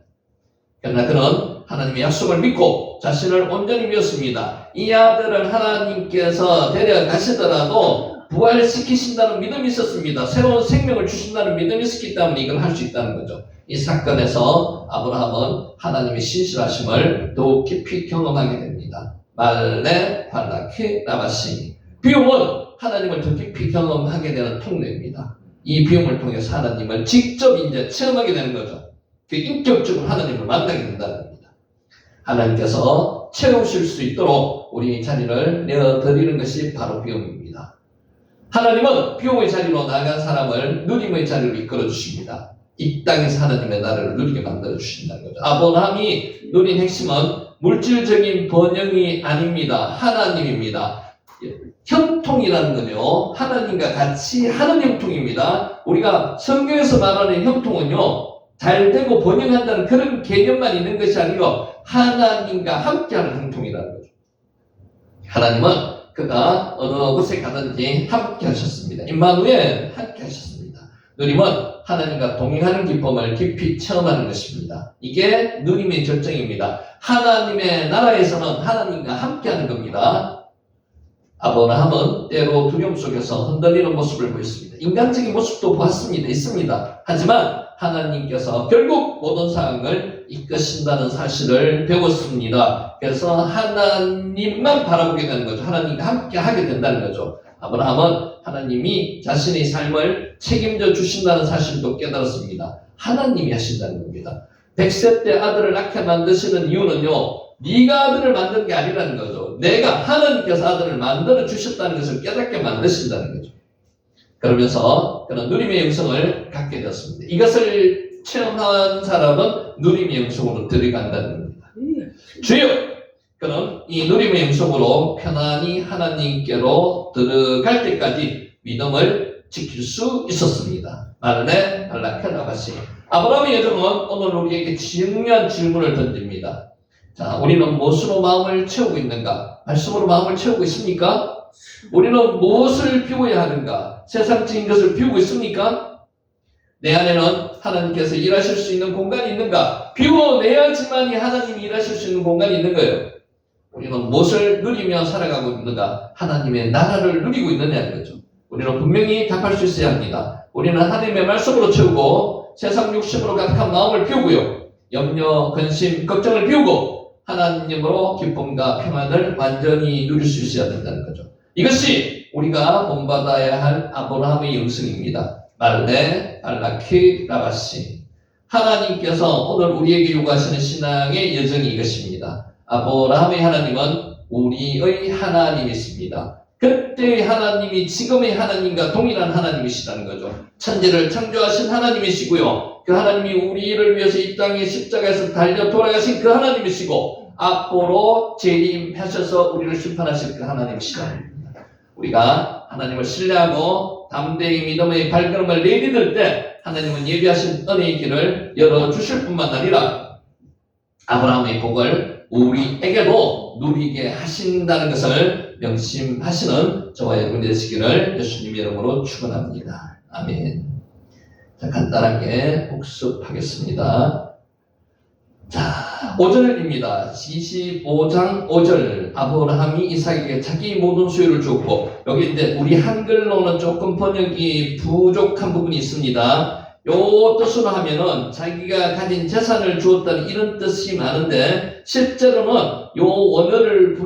그러나 그는 하나님의 약속을 믿고 자신을 온전히 믿었습니다. 이 아들을 하나님께서 데려가시더라도 부활시키신다는 믿음이 있었습니다. 새로운 생명을 주신다는 믿음이 있었기 때문에 이걸 할 수 있다는 거죠. 이 사건에서 아브라함은 하나님의 신실하심을 더욱 깊이 경험하게 됩니다. 말레 발라키 라바시. 비움은 하나님을 더 깊이 경험하게 되는 통로입니다. 이 비움을 통해서 하나님을 직접 이제 체험하게 되는 거죠. 그 인격적으로 하나님을 만나게 된다는 겁니다. 하나님께서 채우실 수 있도록 우리 자리를 내어드리는 것이 바로 비움입니다. 하나님은 비움의 자리로 나간 사람을 누림의 자리로 이끌어 주십니다. 이 땅에서 하나님의 나라를 누리게 만들어 주신다는 거죠. 아브라함이 누린 핵심은 물질적인 번영이 아닙니다. 하나님입니다. 형통이라는 건요, 하나님과 같이 하는 형통입니다. 우리가 성경에서 말하는 형통은요, 잘 되고 번영한다는 그런 개념만 있는 것이 아니고 하나님과 함께하는 형통이라는 거죠. 하나님은 그가 어느 곳에 가든지 함께 하셨습니다. 임마누엘 함께 하셨습니다. 누림은 하나님과 동행하는 기쁨을 깊이 체험하는 것입니다. 이게 누림의 절정입니다. 하나님의 나라에서는 하나님과 함께하는 겁니다. 아브라함은 때로 두려움 속에서 흔들리는 모습을 보였습니다. 인간적인 모습도 보았습니다. 있습니다. 하지만 하나님께서 결국 모든 상황을 이끄신다는 사실을 배웠습니다. 그래서 하나님만 바라보게 되는 거죠. 하나님과 함께 하게 된다는 거죠. 아브라함은 하나님이 자신의 삶을 책임져 주신다는 사실도 깨달았습니다. 하나님이 하신다는 겁니다. 100세 때 아들을 낳게 만드시는 이유는요, 네가 아들을 만든 게 아니라는 거죠. 내가 하나님께서 아들을 만들어 주셨다는 것을 깨닫게 만드신다는 거죠. 그러면서 그는 누림의 영성을 갖게 되었습니다. 이것을 체험한 사람은 누림의 영성으로 들어간다는 겁니다. 주여! 그는 이 누림의 영성으로 편안히 하나님께로 들어갈 때까지 믿음을 지킬 수 있었습니다. 말레 발라케 라바시. 아브라함의 여정은 오늘 우리에게 중요한 질문을 던집니다. 자, 우리는 무엇으로 마음을 채우고 있는가? 말씀으로 마음을 채우고 있습니까? 우리는 무엇을 비워야 하는가? 세상적인 것을 비우고 있습니까? 내 안에는 하나님께서 일하실 수 있는 공간이 있는가? 비워내야지만이 하나님이 일하실 수 있는 공간이 있는 거예요. 우리는 무엇을 누리며 살아가고 있는가? 하나님의 나라를 누리고 있느냐는 거죠. 우리는 분명히 답할 수 있어야 합니다. 우리는 하나님의 말씀으로 채우고 세상 욕심으로 가득한 마음을 비우고요. 염려, 근심, 걱정을 비우고 하나님으로 기쁨과 평안을 완전히 누릴 수 있어야 된다는 거죠. 이것이 우리가 본받아야 할 아브라함의 영성입니다. 말레 발라키 라바시. 하나님께서 오늘 우리에게 요구하시는 신앙의 여정이 이것입니다. 아브라함의 하나님은 우리의 하나님이십니다. 그때의 하나님이 지금의 하나님과 동일한 하나님이시라는 거죠. 천지를 창조하신 하나님이시고요. 그 하나님이 우리를 위해서 이 땅에 십자가에서 달려 돌아가신 그 하나님이시고 앞으로 재림하셔서 우리를 심판하실 그 하나님이시라는 겁니다. 우리가 하나님을 신뢰하고 담대히 믿음의 발걸음을 내딛을 때 하나님은 예비하신 은혜의 길을 열어주실 뿐만 아니라 아브라함의 복을 우리에게도 누리게 하신다는 것을 명심하시는 저와 여러분 되시기를 예수님 이름으로 축원합니다. 아멘. 자, 간단하게 복습하겠습니다. 자, 5절입니다. 25장 5절. 아브라함이 이삭에게 자기 모든 소유를 주었고, 여기 이제 우리 한글로는 조금 번역이 부족한 부분이 있습니다. 요 뜻으로 하면은 자기가 가진 재산을 주었다는 이런 뜻이 많은데 실제로는 요 원어를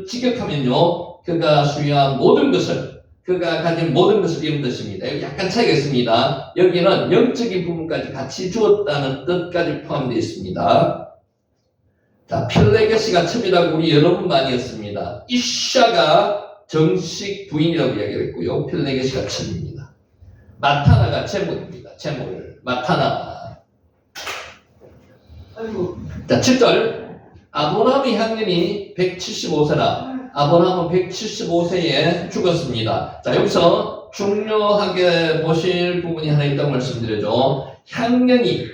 직역하면요 그가 소유한 모든 것을 그가 가진 모든 것을 이런 뜻입니다. 여기 약간 차이가 있습니다. 여기는 영적인 부분까지 같이 주었다는 뜻까지 포함되어 있습니다. 자, 필레게시가 첩이라고 우리 여러 번 많이 했습니다. 이샤가 정식 부인이라고 이야기를 했고요. 필레게시가 첩입니다. 마타나가 제목입니다. 제목. 마타나. 아이고. 자, 7절. 아브라함의 향년이 175세라. 아브라함은 175세에 죽었습니다. 자, 여기서 중요하게 보실 부분이 하나 있다고 말씀드려죠. 향년이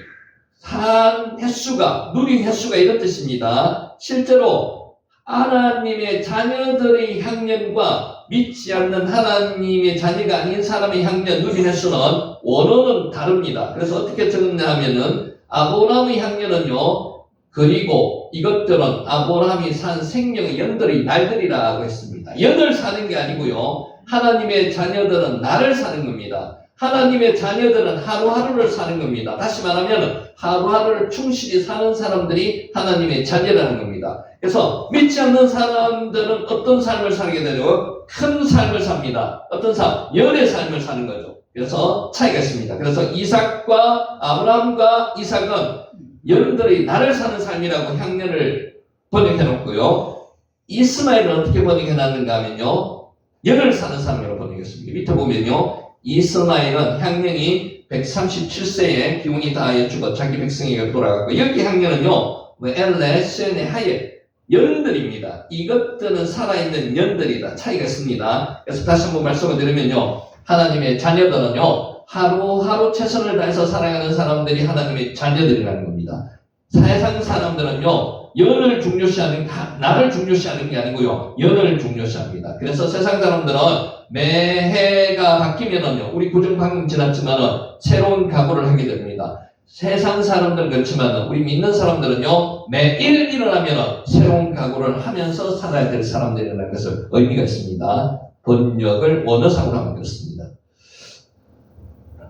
산 횟수가, 누린 횟수가 이런 뜻입니다. 실제로 하나님의 자녀들의 향년과 믿지 않는 하나님의 자녀가 아닌 사람의 향년, 누린 횟수는 원어는 다릅니다. 그래서 어떻게 적었냐 하면은 아브라함의 향년은요, 그리고 이것들은 아브라함이 산 생명의 연들의 날들이라고 했습니다. 연을 사는 게 아니고요, 하나님의 자녀들은 날을 사는 겁니다. 하나님의 자녀들은 하루하루를 사는 겁니다. 다시 말하면 하루하루를 충실히 사는 사람들이 하나님의 자녀라는 겁니다. 그래서 믿지 않는 사람들은 어떤 삶을 살게 되죠? 큰 삶을 삽니다. 어떤 삶? 연의 삶을 사는 거죠. 그래서 차이가 있습니다. 그래서 이삭과 아브라함과 이삭은 여러분들이 나를 사는 삶이라고 향년을 번역해 놓고요. 이스마엘은 어떻게 번역해 놨는가 하면요, 연을 사는 삶이라고 번역했습니다. 밑에 보면요, 이스마엘은 향년이 137세에 기운이 다하여 죽어 자기 백성에게 돌아갔고, 여기 향년은요, 엘레, 셴의 하예, 연들입니다. 이것들은 살아있는 연들이다. 차이가 있습니다. 그래서 다시 한번 말씀을 드리면요, 하나님의 자녀들은요, 하루하루 최선을 다해서 살아가는 사람들이 하나님의 자녀들이라는 겁니다. 세상 사람들은요, 연을 중요시하는, 나를 중요시하는 게 아니고요, 연을 중요시합니다. 그래서 세상 사람들은 매해가 바뀌면은요, 우리 구정 방금 지났지만은 새로운 각오를 하게 됩니다. 세상 사람들은 그렇지만 우리 믿는 사람들은요, 매일 일어나면은 새로운 각오를 하면서 살아야 될 사람들이라는 것을 의미가 있습니다. 번역을 원어상으로 하면 그렇습니다.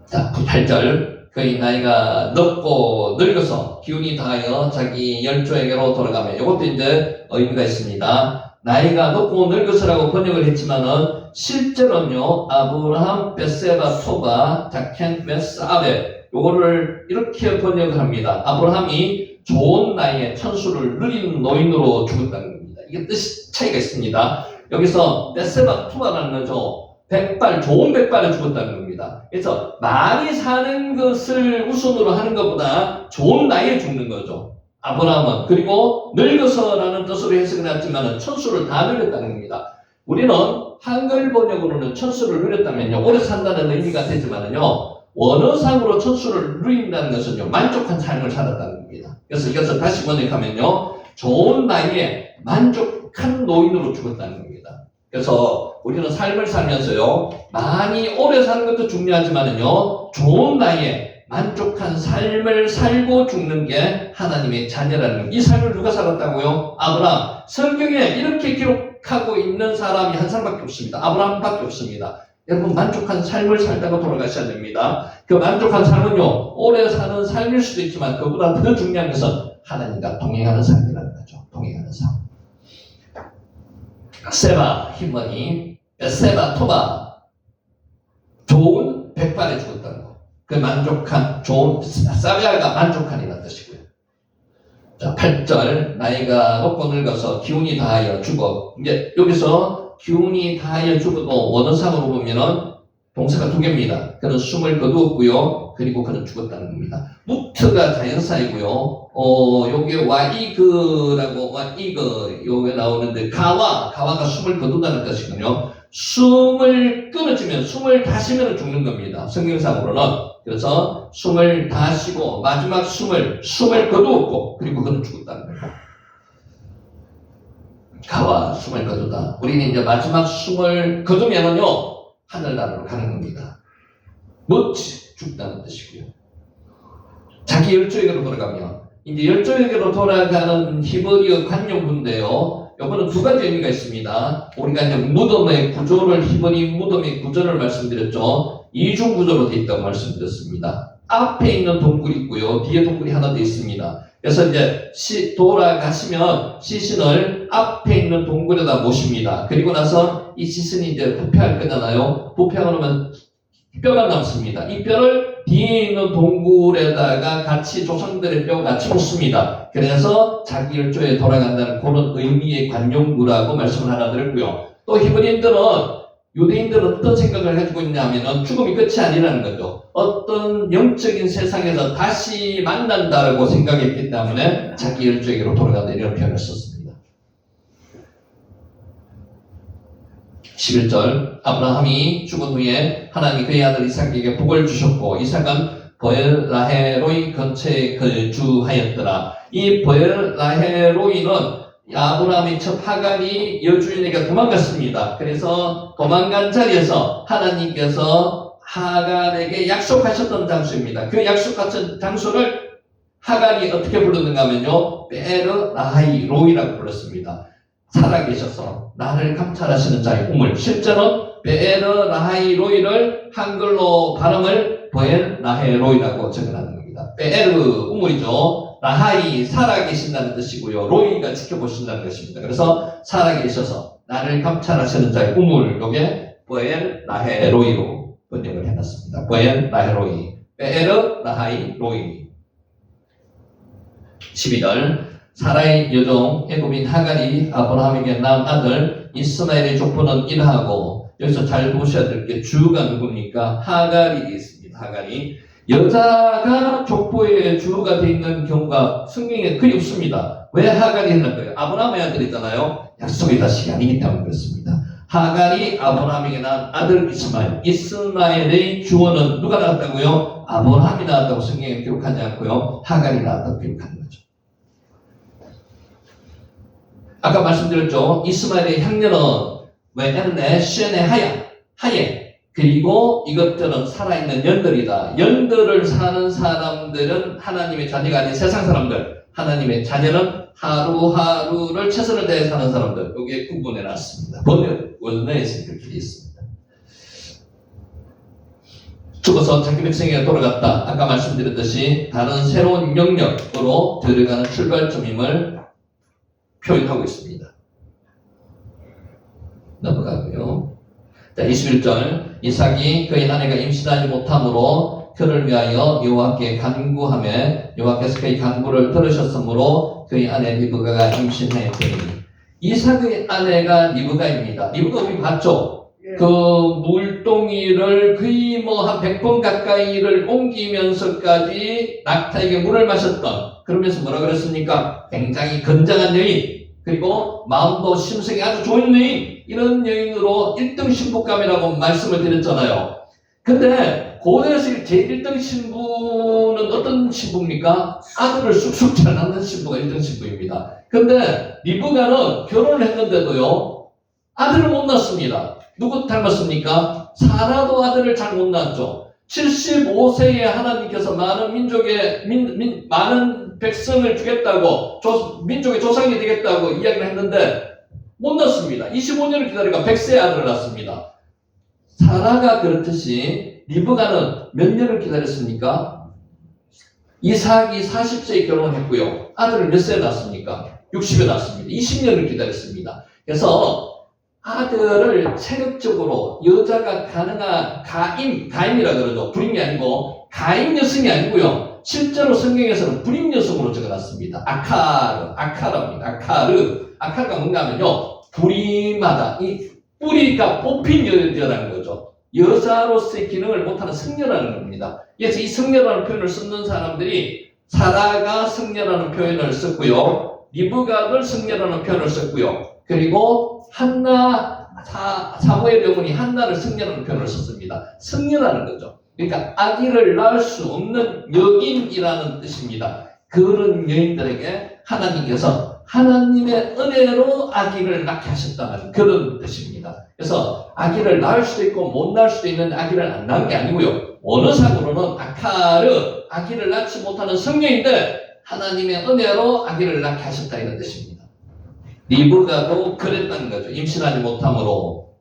자, 8절. 그의 나이가 넓고 늙어서 기운이 다하여 자기 열조에게로 돌아가며, 이것도 이제 의미가 있습니다. 나이가 높고 늙어서라고 번역을 했지만은 실제로는요, 아브라함, 벳세바, 토바, 자켄, 벳사베, 요거를 이렇게 번역을 합니다. 아브라함이 좋은 나이에 천수를 누린 노인으로 죽었다는 겁니다. 이게 뜻이 차이가 있습니다. 여기서 벳세바, 토바라는 거죠. 백발, 좋은 백발에 죽었다는 겁니다. 그래서 많이 사는 것을 우선으로 하는 것보다 좋은 나이에 죽는 거죠. 아브라함은. 그리고 늙어서라는 뜻으로 해석을 했지만 천수를 다 누렸다는 겁니다. 우리는 한글 번역으로는 천수를 누렸다면요, 오래 산다는 의미가 되지만은요, 원어상으로 천수를 누린다는 것은요, 만족한 삶을 살았다는 겁니다. 그래서 이것을 다시 번역하면요, 좋은 나이에 만족한 노인으로 죽었다는 겁니다. 그래서 우리는 삶을 살면서요, 많이 오래 사는 것도 중요하지만은요, 좋은 나이에 만족한 삶을 살고 죽는 게 하나님의 자녀라는 겁니다. 이 삶을 누가 살았다고요? 아브라함. 성경에 이렇게 기록하고 있는 사람이 한 사람밖에 없습니다. 아브라함밖에 없습니다. 여러분, 만족한 삶을 살다가 돌아가셔야 됩니다. 그 만족한 삶은요, 오래 사는 삶일 수도 있지만 그보다 더 중요한 것은 하나님과 동행하는 삶이라는 거죠. 동행하는 삶. 세바, 히머니, 세바, 토바, 좋은 백발에 죽었다는 거. 그 만족한, 좋은, 사비아가 만족한이라는 뜻이고요. 자, 8절, 나이가 높고 늙어서 기운이 다하여 죽어. 이제 여기서 기운이 다하여 죽어도 원어상으로 보면은 동사가 두 개입니다. 그는 숨을 거두었고요. 그리고 그는 죽었다는 겁니다. 무트가 자연사이고요. 요게 와이그라고, 요게 나오는데, 가와가 숨을 거둔다는 뜻이군요. 숨을 끊어지면, 숨을 다 쉬면 죽는 겁니다. 성경상으로는. 그래서 숨을 다 쉬고, 마지막 숨을 거두었고, 그리고 그는 죽었다는 겁니다. 가와, 숨을 거두다. 우리는 이제 마지막 숨을 거두면은요, 하늘나라로 가는 겁니다. 멋지, 죽다는 뜻이고요. 자기 열조에게로 돌아가면, 이제 열조에게로 돌아가는 히브리어 관용구인데요, 이거는 두 가지 의미가 있습니다. 우리가 이제 무덤의 구조를, 히브리 무덤의 구조를 말씀드렸죠. 이중 구조로 되어 있다고 말씀드렸습니다. 앞에 있는 동굴이 있고요, 뒤에 동굴이 하나 더 있습니다. 그래서 이제 돌아가시면 시신을 앞에 있는 동굴에다 모십니다. 그리고 나서 이 시신이 이제 부패할 거잖아요. 부패하고 나면 뼈가 남습니다. 이 뼈를 뒤에 있는 동굴에다가 같이 조상들의 뼈 같이 묻습니다. 그래서 자기 열조에 돌아간다는 그런 의미의 관용구라고 말씀을 하나 드렸고요. 또 히브리인들은 유대인들은 어떤 생각을 가지고 있냐면은 죽음이 끝이 아니라는 거죠. 어떤 영적인 세상에서 다시 만난다고 생각했기 때문에 자기 열정으로 돌아간다 이런 표현을 썼습니다. 11절 아브라함이 죽은 후에 하나님이 그의 아들 이삭에게 복을 주셨고 이삭은 보엘라헤로이 근처에 거주하였더라. 이 보엘라헤로이는 아브라함의 첫 하갈이 여주인에게 도망갔습니다. 그래서 도망간 자리에서 하나님께서 하갈에게 약속하셨던 장소입니다. 그 약속하신 장소를 하갈이 어떻게 불렀는가 하면요, 베에르라하이로이라고 불렀습니다. 살아계셔서 나를 감찰하시는 자의 우물. 실제로 베에르라하이로이를 한글로 발음을 보엘라헤로이라고 적어놨는 겁니다. 베에르 우물이죠. 라하이 살아계신다는 뜻이고요. 로이가 지켜보신다는 것입니다. 그래서 살아계셔서 나를 감찰하시는 자의 우물, 요게 보엘라헤로이로 번역을 해놨습니다. 보엘라헤로이, 베에르라하이 로이. 12절 사라의 여종 애굽인 하갈이 아브라함에게 낳은 아들 이스마엘의 족보는 이러하고, 여기서 잘 보셔야 될 게 주가 누굽니까? 하갈이 있습니다. 하갈이. 여자가 족보의 주가 되어 있는 경우가 성경에 거의 없습니다. 왜 하갈이 했는가요? 아브라함의 아들이잖아요. 약속의 자식이 아니기 때문에 그렇습니다. 하갈이 아브라함에게 낳은 아들 이스마엘. 이스마엘의 주어는 누가 낳았다고요? 아브라함이 낳았다고 성경에 기록하지 않고요. 하갈이 낳았다고 기록하는 거죠. 아까 말씀드렸죠. 이스마엘의 향년은 에르네, 쉔의 하예. 그리고 이것들은 살아있는 연들이다. 연들을 사는 사람들은 하나님의 자녀가 아닌 세상 사람들. 하나님의 자녀는 하루하루를 최선을 다해 사는 사람들. 여기에 구분해 놨습니다. 원어에서 그렇게 되어 있습니다. 죽어서 자기 백성에게 돌아갔다. 아까 말씀드렸듯이 다른 새로운 영역으로 들어가는 출발점임을 표현하고 있습니다. 넘어가고요. 자, 21절 이삭이 그의 아내가 임신하지 못함으로 그를 위하여 여호와께 간구하며 여호와께서 그의 간구를 들으셨으므로 그의 아내 리브가가 임신하였더니, 이삭의 아내가 리브가입니다. 리브가 우리 봤죠? 그 물동이를 거의 한 100번 가까이를 옮기면서까지 낙타에게 물을 마셨던, 그러면서 뭐라 그랬습니까? 굉장히 건장한 여인, 그리고 마음도 심성이 아주 좋은 여인, 이런 여인으로 1등 신부감이라고 말씀을 드렸잖아요. 근데 고대에서 제일 1등 신부는 어떤 신부입니까? 아들을 쑥쑥 잘 낳는 신부가 1등 신부입니다. 근데 리브가는 결혼을 했는데도요, 아들을 못 낳습니다. 누구 닮았습니까? 사라도 아들을 잘 못 낳았죠. 75세에 하나님께서 많은 많은 백성을 주겠다고, 민족의 조상이 되겠다고 이야기를 했는데 못 낳습니다. 25년을 기다리니까 100세에 아들을 낳습니다. 사라가 그렇듯이 리브가는 몇 년을 기다렸습니까? 이삭이 40세에 결혼했고요. 아들을 몇 세에 낳습니까? 60에 낳습니다. 20년을 기다렸습니다. 그래서 아들을 체력적으로 여자가 가능한 가임이라 그러죠. 불임이 아니고 가임 여성이 아니고요. 실제로 성경에서는 불임 여성으로 적어놨습니다. 아카르입니다. 아카르가 뭔가 하면요, 불임하다. 이 뿌리가 뽑힌 여자라는 거죠. 여자로서의 기능을 못하는 성녀라는 겁니다. 그래서 이 성녀라는 표현을 쓰는 사람들이 사라가 성녀라는 표현을 썼고요. 리브가를 성녀라는 표현을 썼고요. 그리고 사무엘 어머니 한나를 성녀라는 표현을 썼습니다. 성녀라는 거죠. 그러니까 아기를 낳을 수 없는 여인이라는 뜻입니다. 그런 여인들에게 하나님께서 하나님의 은혜로 아기를 낳게 하셨다는 그런 뜻입니다. 그래서 아기를 낳을 수도 있고 못 낳을 수도 있는 아기를 안 낳은 게 아니고요. 언어상으로는 아기를 낳지 못하는 성녀인데 하나님의 은혜로 아기를 낳게 하셨다 이런 뜻입니다. 리브가도 그랬다는 거죠. 임신하지 못함으로.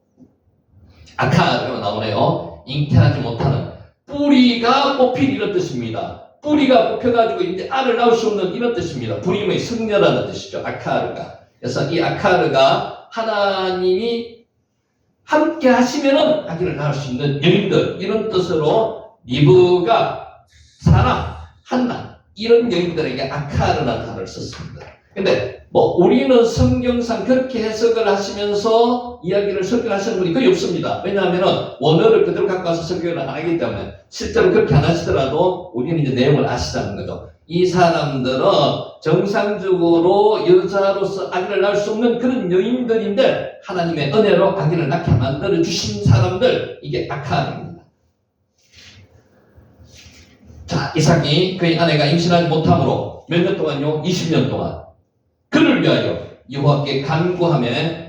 아카르가 나오네요. 잉태하지 못하는. 뿌리가 뽑힌 이런 뜻입니다. 뿌리가 뽑혀가지고 이제 알을 낳을 수 없는 이런 뜻입니다. 불임의 승려라는 뜻이죠. 아카르가. 그래서 이 아카르가 하나님이 함께 하시면은 아기를 낳을 수 있는 여인들, 이런 뜻으로 리브가, 사라, 한나, 이런 여인들에게 아카르라는 단어를 썼습니다. 근데 뭐 우리는 성경상 그렇게 해석을 하시면서 이야기를 설교하시는 분이 거의 없습니다. 왜냐하면 원어를 그대로 갖고 와서 설교를 안 하기 때문에 실제로 그렇게 안 하시더라도 우리는 이제 내용을 아시자는 거죠. 이 사람들은 정상적으로 여자로서 아기를 낳을 수 없는 그런 여인들인데 하나님의 은혜로 아기를 낳게 만들어 주신 사람들, 이게 아칸입니다. 자, 이삭이 그의 아내가 임신하지 못함으로 몇 년 동안요? 20년 동안 그를 위하여 여호와께 간구하며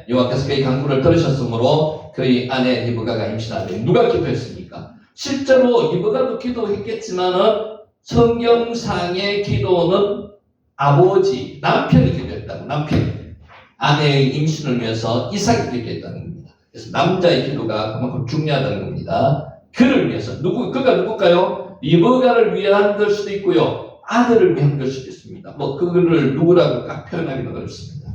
여호와께서 그의 간구를 들으셨으므로 그의 아내 리브가가 임신하되 누가 기도했습니까? 실제로 리브가도 기도했겠지만은 성경상의 기도는 아버지, 남편이 기도했다고, 남편. 아내의 임신을 위해서 이삭이 기도했다는 겁니다. 그래서 남자의 기도가 그만큼 중요하다는 겁니다. 그를 위해서. 그가 누굴까요? 리브가를 위한 걸 수도 있고요. 아들을 위한 걸 수도 있습니다. 뭐, 그거를 누구라고 딱 표현하기는 어렵습니다.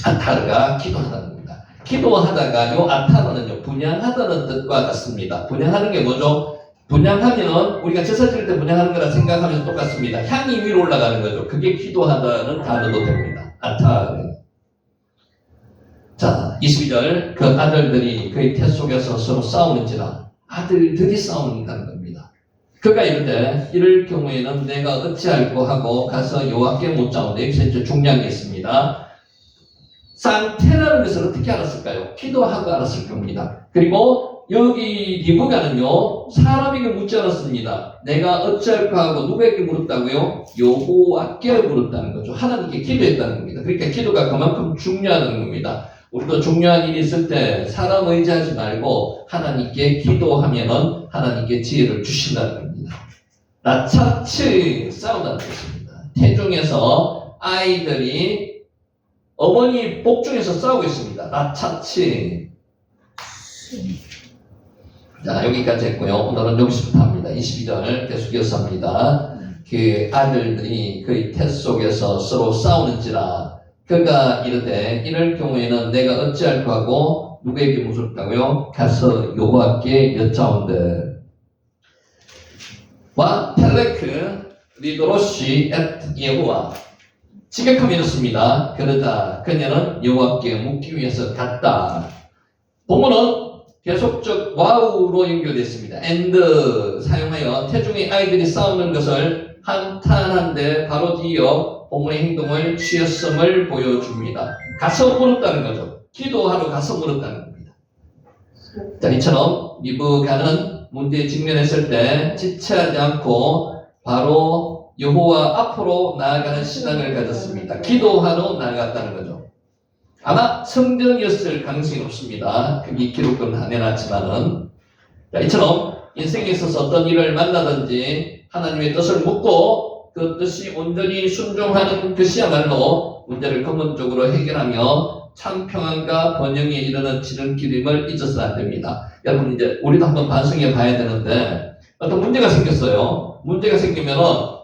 아타르가 기도하다는 겁니다. 기도하다가 아타르는요, 분양하다는 뜻과 같습니다. 분양하는 게 뭐죠? 분양하면 우리가 제사 지을 때 분양하는 거라 생각하면 똑같습니다. 향이 위로 올라가는 거죠. 그게 기도하다는 단어도 됩니다. 아타르. 자, 22절. 그 아들들이 그의 태 속에서 서로 싸우는지라. 아들들이 싸운다는 겁니다. 그가 이럴 경우에는 내가 어찌할꼬 하고 가서 여호와께 묻자오되, 여기서 이제 중요한 게 있습니다. 상태라는 것을 어떻게 알았을까요? 기도하고 알았을 겁니다. 그리고 여기 리브가는요, 사람에게 묻지 않았습니다. 내가 어찌할까 하고 누구에게 물었다고요? 여호와께 물었다는 거죠. 하나님께 기도했다는 겁니다. 그러니까 기도가 그만큼 중요하다는 겁니다. 우리도 중요한 일이 있을 때 사람 의지하지 말고 하나님께 기도하면은 하나님께 지혜를 주신다는 겁니다. 나차츠 싸우다는 것입니다. 태중에서 아이들이 어머니 복중에서 싸우고 있습니다. 나차츠. 자, 여기까지 했고요. 오늘은 여기서부터 합니다. 22절 계속 이어서 합니다. 그 아들들이 그의 태 속에서 서로 싸우는지라. 그가 이르되 이럴 경우에는 내가 어찌할까 하고 누구에게 묻었다고요? 가서 여호와께 여짜온대. 와 펠레크 리도로시 엣 예호와. 지각하면 이렇습니다. 그러자 그녀는 여호와께 묻기 위해서 갔다. 본문은 계속적 와우로 연결됐습니다. and 사용하여 태중의 아이들이 싸우는 것을 한탄한데 바로 뒤이어 본문의 행동을 취했음을 보여줍니다. 가서 물었다는 거죠. 기도하러 가서 물었다는 겁니다. 자, 이처럼 리브가는 문제에 직면했을 때 지체하지 않고 바로 여호와 앞으로 나아가는 신앙을 가졌습니다. 기도하러 나아갔다는 거죠. 아마 성전이었을 가능성이 높습니다. 그게 기록은 안 해놨지만은. 자, 이처럼 인생에 있어서 어떤 일을 만나든지 하나님의 뜻을 묻고 그 뜻이 온전히 순종하는 것이야말로 문제를 근본적으로 해결하며 참 평안과 번영에 이르는 지름길임을 잊어서는 안 됩니다. 여러분, 이제 우리도 한번 반성해 봐야 되는데 어떤 문제가 생겼어요. 문제가 생기면은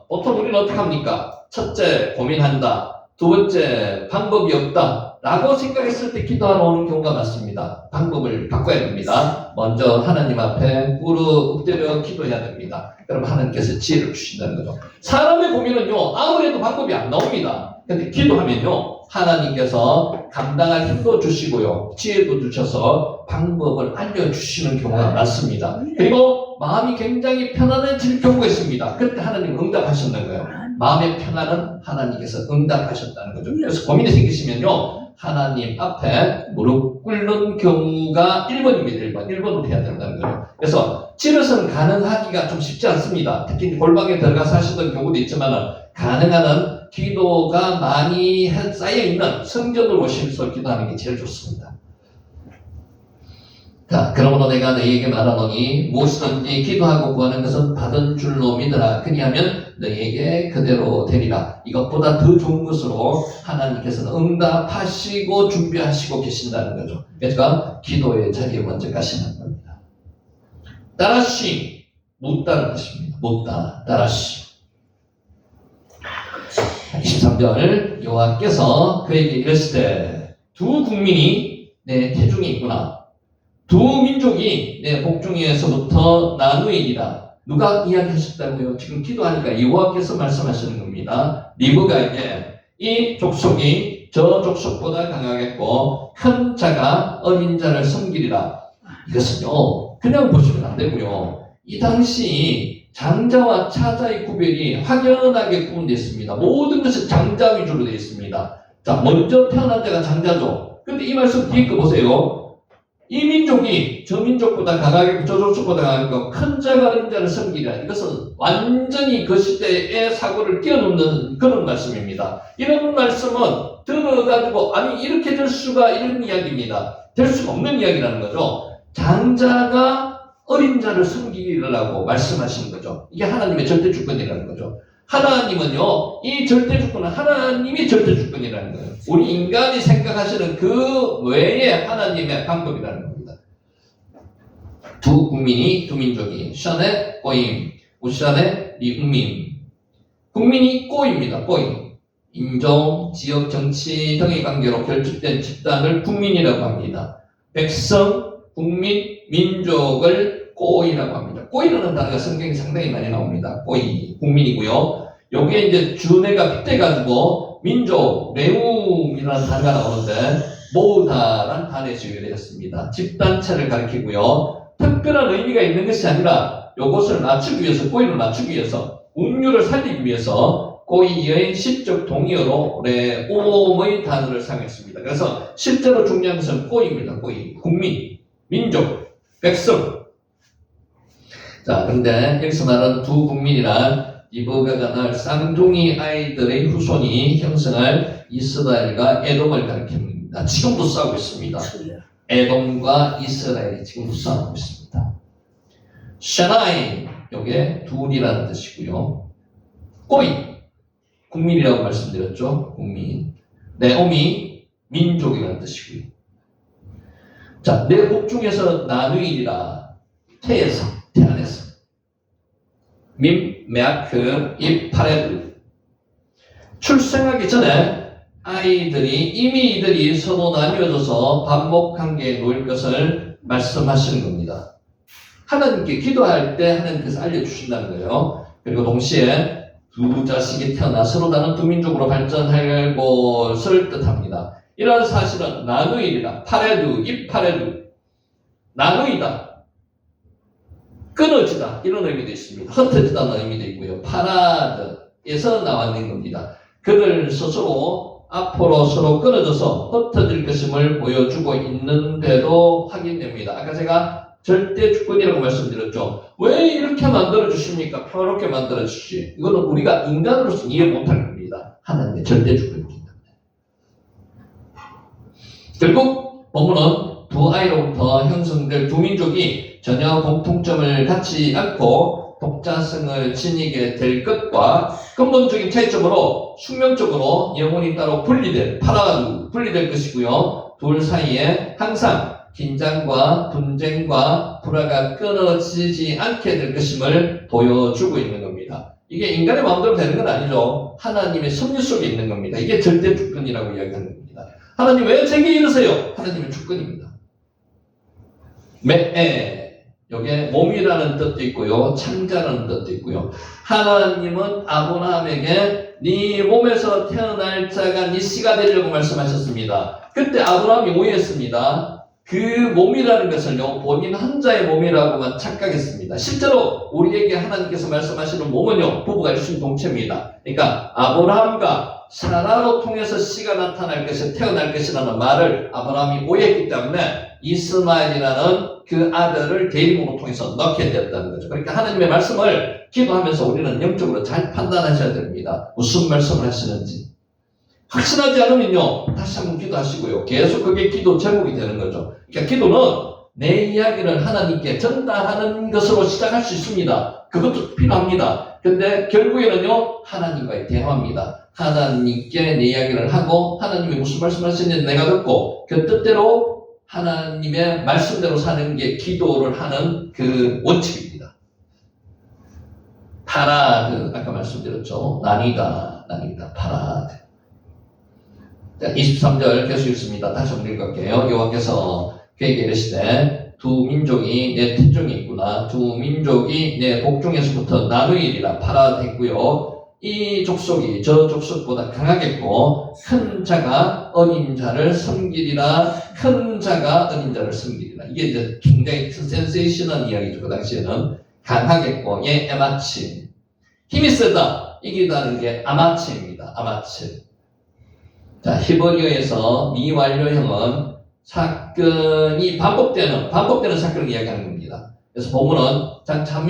보통 우리는 어떻게 합니까? 첫째, 고민한다. 두 번째, 방법이 없다. 라고 생각했을 때 기도하러 오는 경우가 많습니다. 방법을 바꿔야 됩니다. 먼저 하나님 앞에 무릎 엎드려 기도해야 됩니다. 여러분, 하나님께서 지혜를 주신다는 거죠. 사람의 고민은요, 아무래도 방법이 안 나옵니다. 근데 기도하면요, 하나님께서 감당할 힘도 주시고요, 지혜도 주셔서 방법을 알려주시는 경우가 많습니다. 그리고 마음이 굉장히 편안해질 경우가 있습니다. 그때 하나님 응답하셨는 거예요. 마음의 평안은 하나님께서 응답하셨다는 거죠. 그래서 고민이 생기시면요, 하나님 앞에 무릎 꿇는 경우가 1번입니다. 1번으로 해야 된다는 거죠. 그래서 찌르서는 가능하기가 좀 쉽지 않습니다. 특히 골방에 들어가서 하시던 경우도 있지만 가능한 한 기도가 많이 쌓여있는 성전으로 오셔서 기도하는 게 제일 좋습니다. 자, 그러므로 내가 너희에게 말하노니 무엇이든지 기도하고 구하는 것은 받은 줄로 믿으라. 그리하면 너희에게 그대로 되리라. 이것보다 더 좋은 것으로 하나님께서는 응답하시고 준비하시고 계신다는 거죠. 그러니까 기도의 자리에 먼저 가시는 겁니다. 따라시, 묻다는 것입니다. 묻다, 따라시. 23절, 여호와께서 그에게 이르시되 두 국민이 내 태중에 있구나. 두 민족이 내 복중에서부터 나누이리라. 누가 이야기하셨다고요? 지금 기도하니까 여호와께서 말씀하시는 겁니다. 리브가에게 이 족속이 저 족속보다 강하겠고 큰 자가 어린 자를 섬기리라. 이것은요 그냥 보시면 안 되고요. 이 당시 장자와 차자의 구별이 확연하게 구분되어 있습니다. 모든 것이 장자 위주로 되어 있습니다. 자, 먼저 태어난 자가 장자죠. 근데 이 말씀 뒤에 거 보세요. 이 민족이 저 민족보다 강하게 저 족속보다 강하고 큰 자가 어린 자를 섬기리라. 이것은 완전히 그 시대의 사고를 뛰어넘는 그런 말씀입니다. 이런 말씀은 들어가지고 아니 이렇게 될 수가 이런 이야기입니다. 될 수가 없는 이야기라는 거죠. 장자가 어린 자를 섬기라고 말씀하시는 거죠. 이게 하나님의 절대 주권이라는 거죠. 하나님은요, 이 절대 주권은 하나님이 절대 주권이라는 거예요. 우리 인간이 생각하시는 그 외에 하나님의 방법이라는 겁니다. 두 국민이, 두 민족이, 샤네, 꼬임, 우샤네, 리움민. 국민이 꼬입니다, 꼬임. 인종, 지역, 정치 등의 관계로 결집된 집단을 국민이라고 합니다. 백성, 국민, 민족을 꼬이라고 합니다. 꼬이라는 단어가 성경에 상당히 많이 나옵니다. 꼬이, 국민이고요. 요게 이제 준해가 빗대가지고 민족, 레움이라는 단어가 나오는데 모으다라는 단어에서 유래했습니다. 집단체를 가리키고요. 특별한 의미가 있는 것이 아니라 요것을 낮추기 위해서, 꼬이를 낮추기 위해서, 운율을 살리기 위해서 꼬이의 시적 동의어로 레옴의 단어를 사용했습니다. 그래서 실제로 중요한 것은 꼬이입니다. 꼬이, 국민, 민족, 백성. 자, 근데 여기서 말하는 두 국민이란 리브가가 날 쌍둥이 아이들의 후손이 형성할 이스라엘과 에돔을 가리킵니다. 지금도 싸우고 있습니다. 에돔과 이스라엘이 지금 싸우고 있습니다. 샤나이, 요게 둘이라는 뜻이고요. 꼬이, 국민이라고 말씀드렸죠. 국민. 네옴이, 민족이라는 뜻이고요. 자, 내 복중에서 나누이리라. 태에서, 태 안에서. 밈, 메아크, 입, 파레드. 출생하기 전에 이미 이들이 서로 나뉘어져서 반목 관계에 놓일 것을 말씀하시는 겁니다. 하나님께 기도할 때 하나님께서 알려주신다는 거예요. 그리고 동시에 두 자식이 태어나 서로 다른 두 민족으로 발전할 것을 뜻합니다. 이러한 사실은 나누이리라. 파레두, 입파레두. 나누이다. 끊어지다. 이런 의미도 있습니다. 흩어지다는 의미도 있고요. 파라드에서 나왔는 겁니다. 그들 스스로 앞으로 서로 끊어져서 흩어질 것임을 보여주고 있는데도 확인됩니다. 아까 제가 절대 주권이라고 말씀드렸죠. 왜 이렇게 만들어주십니까? 평화롭게 만들어주시. 이거는 우리가 인간으로서 이해 못할 겁니다. 하나님의 절대 주권입니다. 결국 본문은 두 아이로부터 형성될 두 민족이 전혀 공통점을 갖지 않고 독자성을 지니게 될 것과 근본적인 차이점으로 숙명적으로 영혼이 따로 분리될 것이고요. 둘 사이에 항상 긴장과 분쟁과 불화가 끊어지지 않게 될 것임을 보여주고 있는 겁니다. 이게 인간의 마음대로 되는 건 아니죠. 하나님의 섭리 속에 있는 겁니다. 이게 절대 주권이라고 이야기하는 겁니다. 하나님 왜 제게 이러세요? 하나님의 주권입니다. 여기에 몸이라는 뜻도 있고요. 창자라는 뜻도 있고요. 하나님은 아브라함에게 네 몸에서 태어날 자가 네 씨가 되리라고 말씀하셨습니다. 그때 아브라함이 오해했습니다. 그 몸이라는 것을요, 본인 혼자의 몸이라고만 착각했습니다. 실제로 우리에게 하나님께서 말씀하시는 몸은요, 부부가 일심동체입니다. 그러니까 아브라함과 사라로 통해서 씨가 나타날 것이 태어날 것이라는 말을 아브라함이 오해했기 때문에 이스마엘이라는 그 아들을 대림으로 통해서 넣게 되었다는 거죠. 그러니까 하나님의 말씀을 기도하면서 우리는 영적으로 잘 판단하셔야 됩니다. 무슨 말씀을 하시는지. 확신하지 않으면요, 다시 한번 기도하시고요. 계속 그게 기도 제목이 되는 거죠. 그러니까 기도는 내 이야기를 하나님께 전달하는 것으로 시작할 수 있습니다. 그것도 필요합니다. 근데 결국에는요, 하나님과의 대화입니다. 하나님께 내 이야기를 하고 하나님이 무슨 말씀을 하시는지 내가 듣고 그 뜻대로 하나님의 말씀대로 사는 게 기도를 하는 그 원칙입니다. 파라드, 아까 말씀드렸죠. 나뉘다, 파라드. 자, 23절 계속 읽습니다. 다시 한번 읽을게요. 여호와께서 그에게 이르시되 두 민족이 내 태중에 있구나. 두 민족이 내 복중에서부터 나누이리라. 파라드 했고요. 이 족속이 저 족속보다 강하겠고 큰 자가 어린 자를 섬기리라. 큰 자가 어린 자를 섬기리라. 이게 이제 굉장히 센세이션한 이야기죠. 그 당시에는 강하겠고 얘 에마치 힘이 세다 이기다는 게 아마치입니다. 아마치. 자, 히브리어에서 미완료형은 사건이 반복되는 사건을 이야기하는 겁니다. 그래서 본문은 장차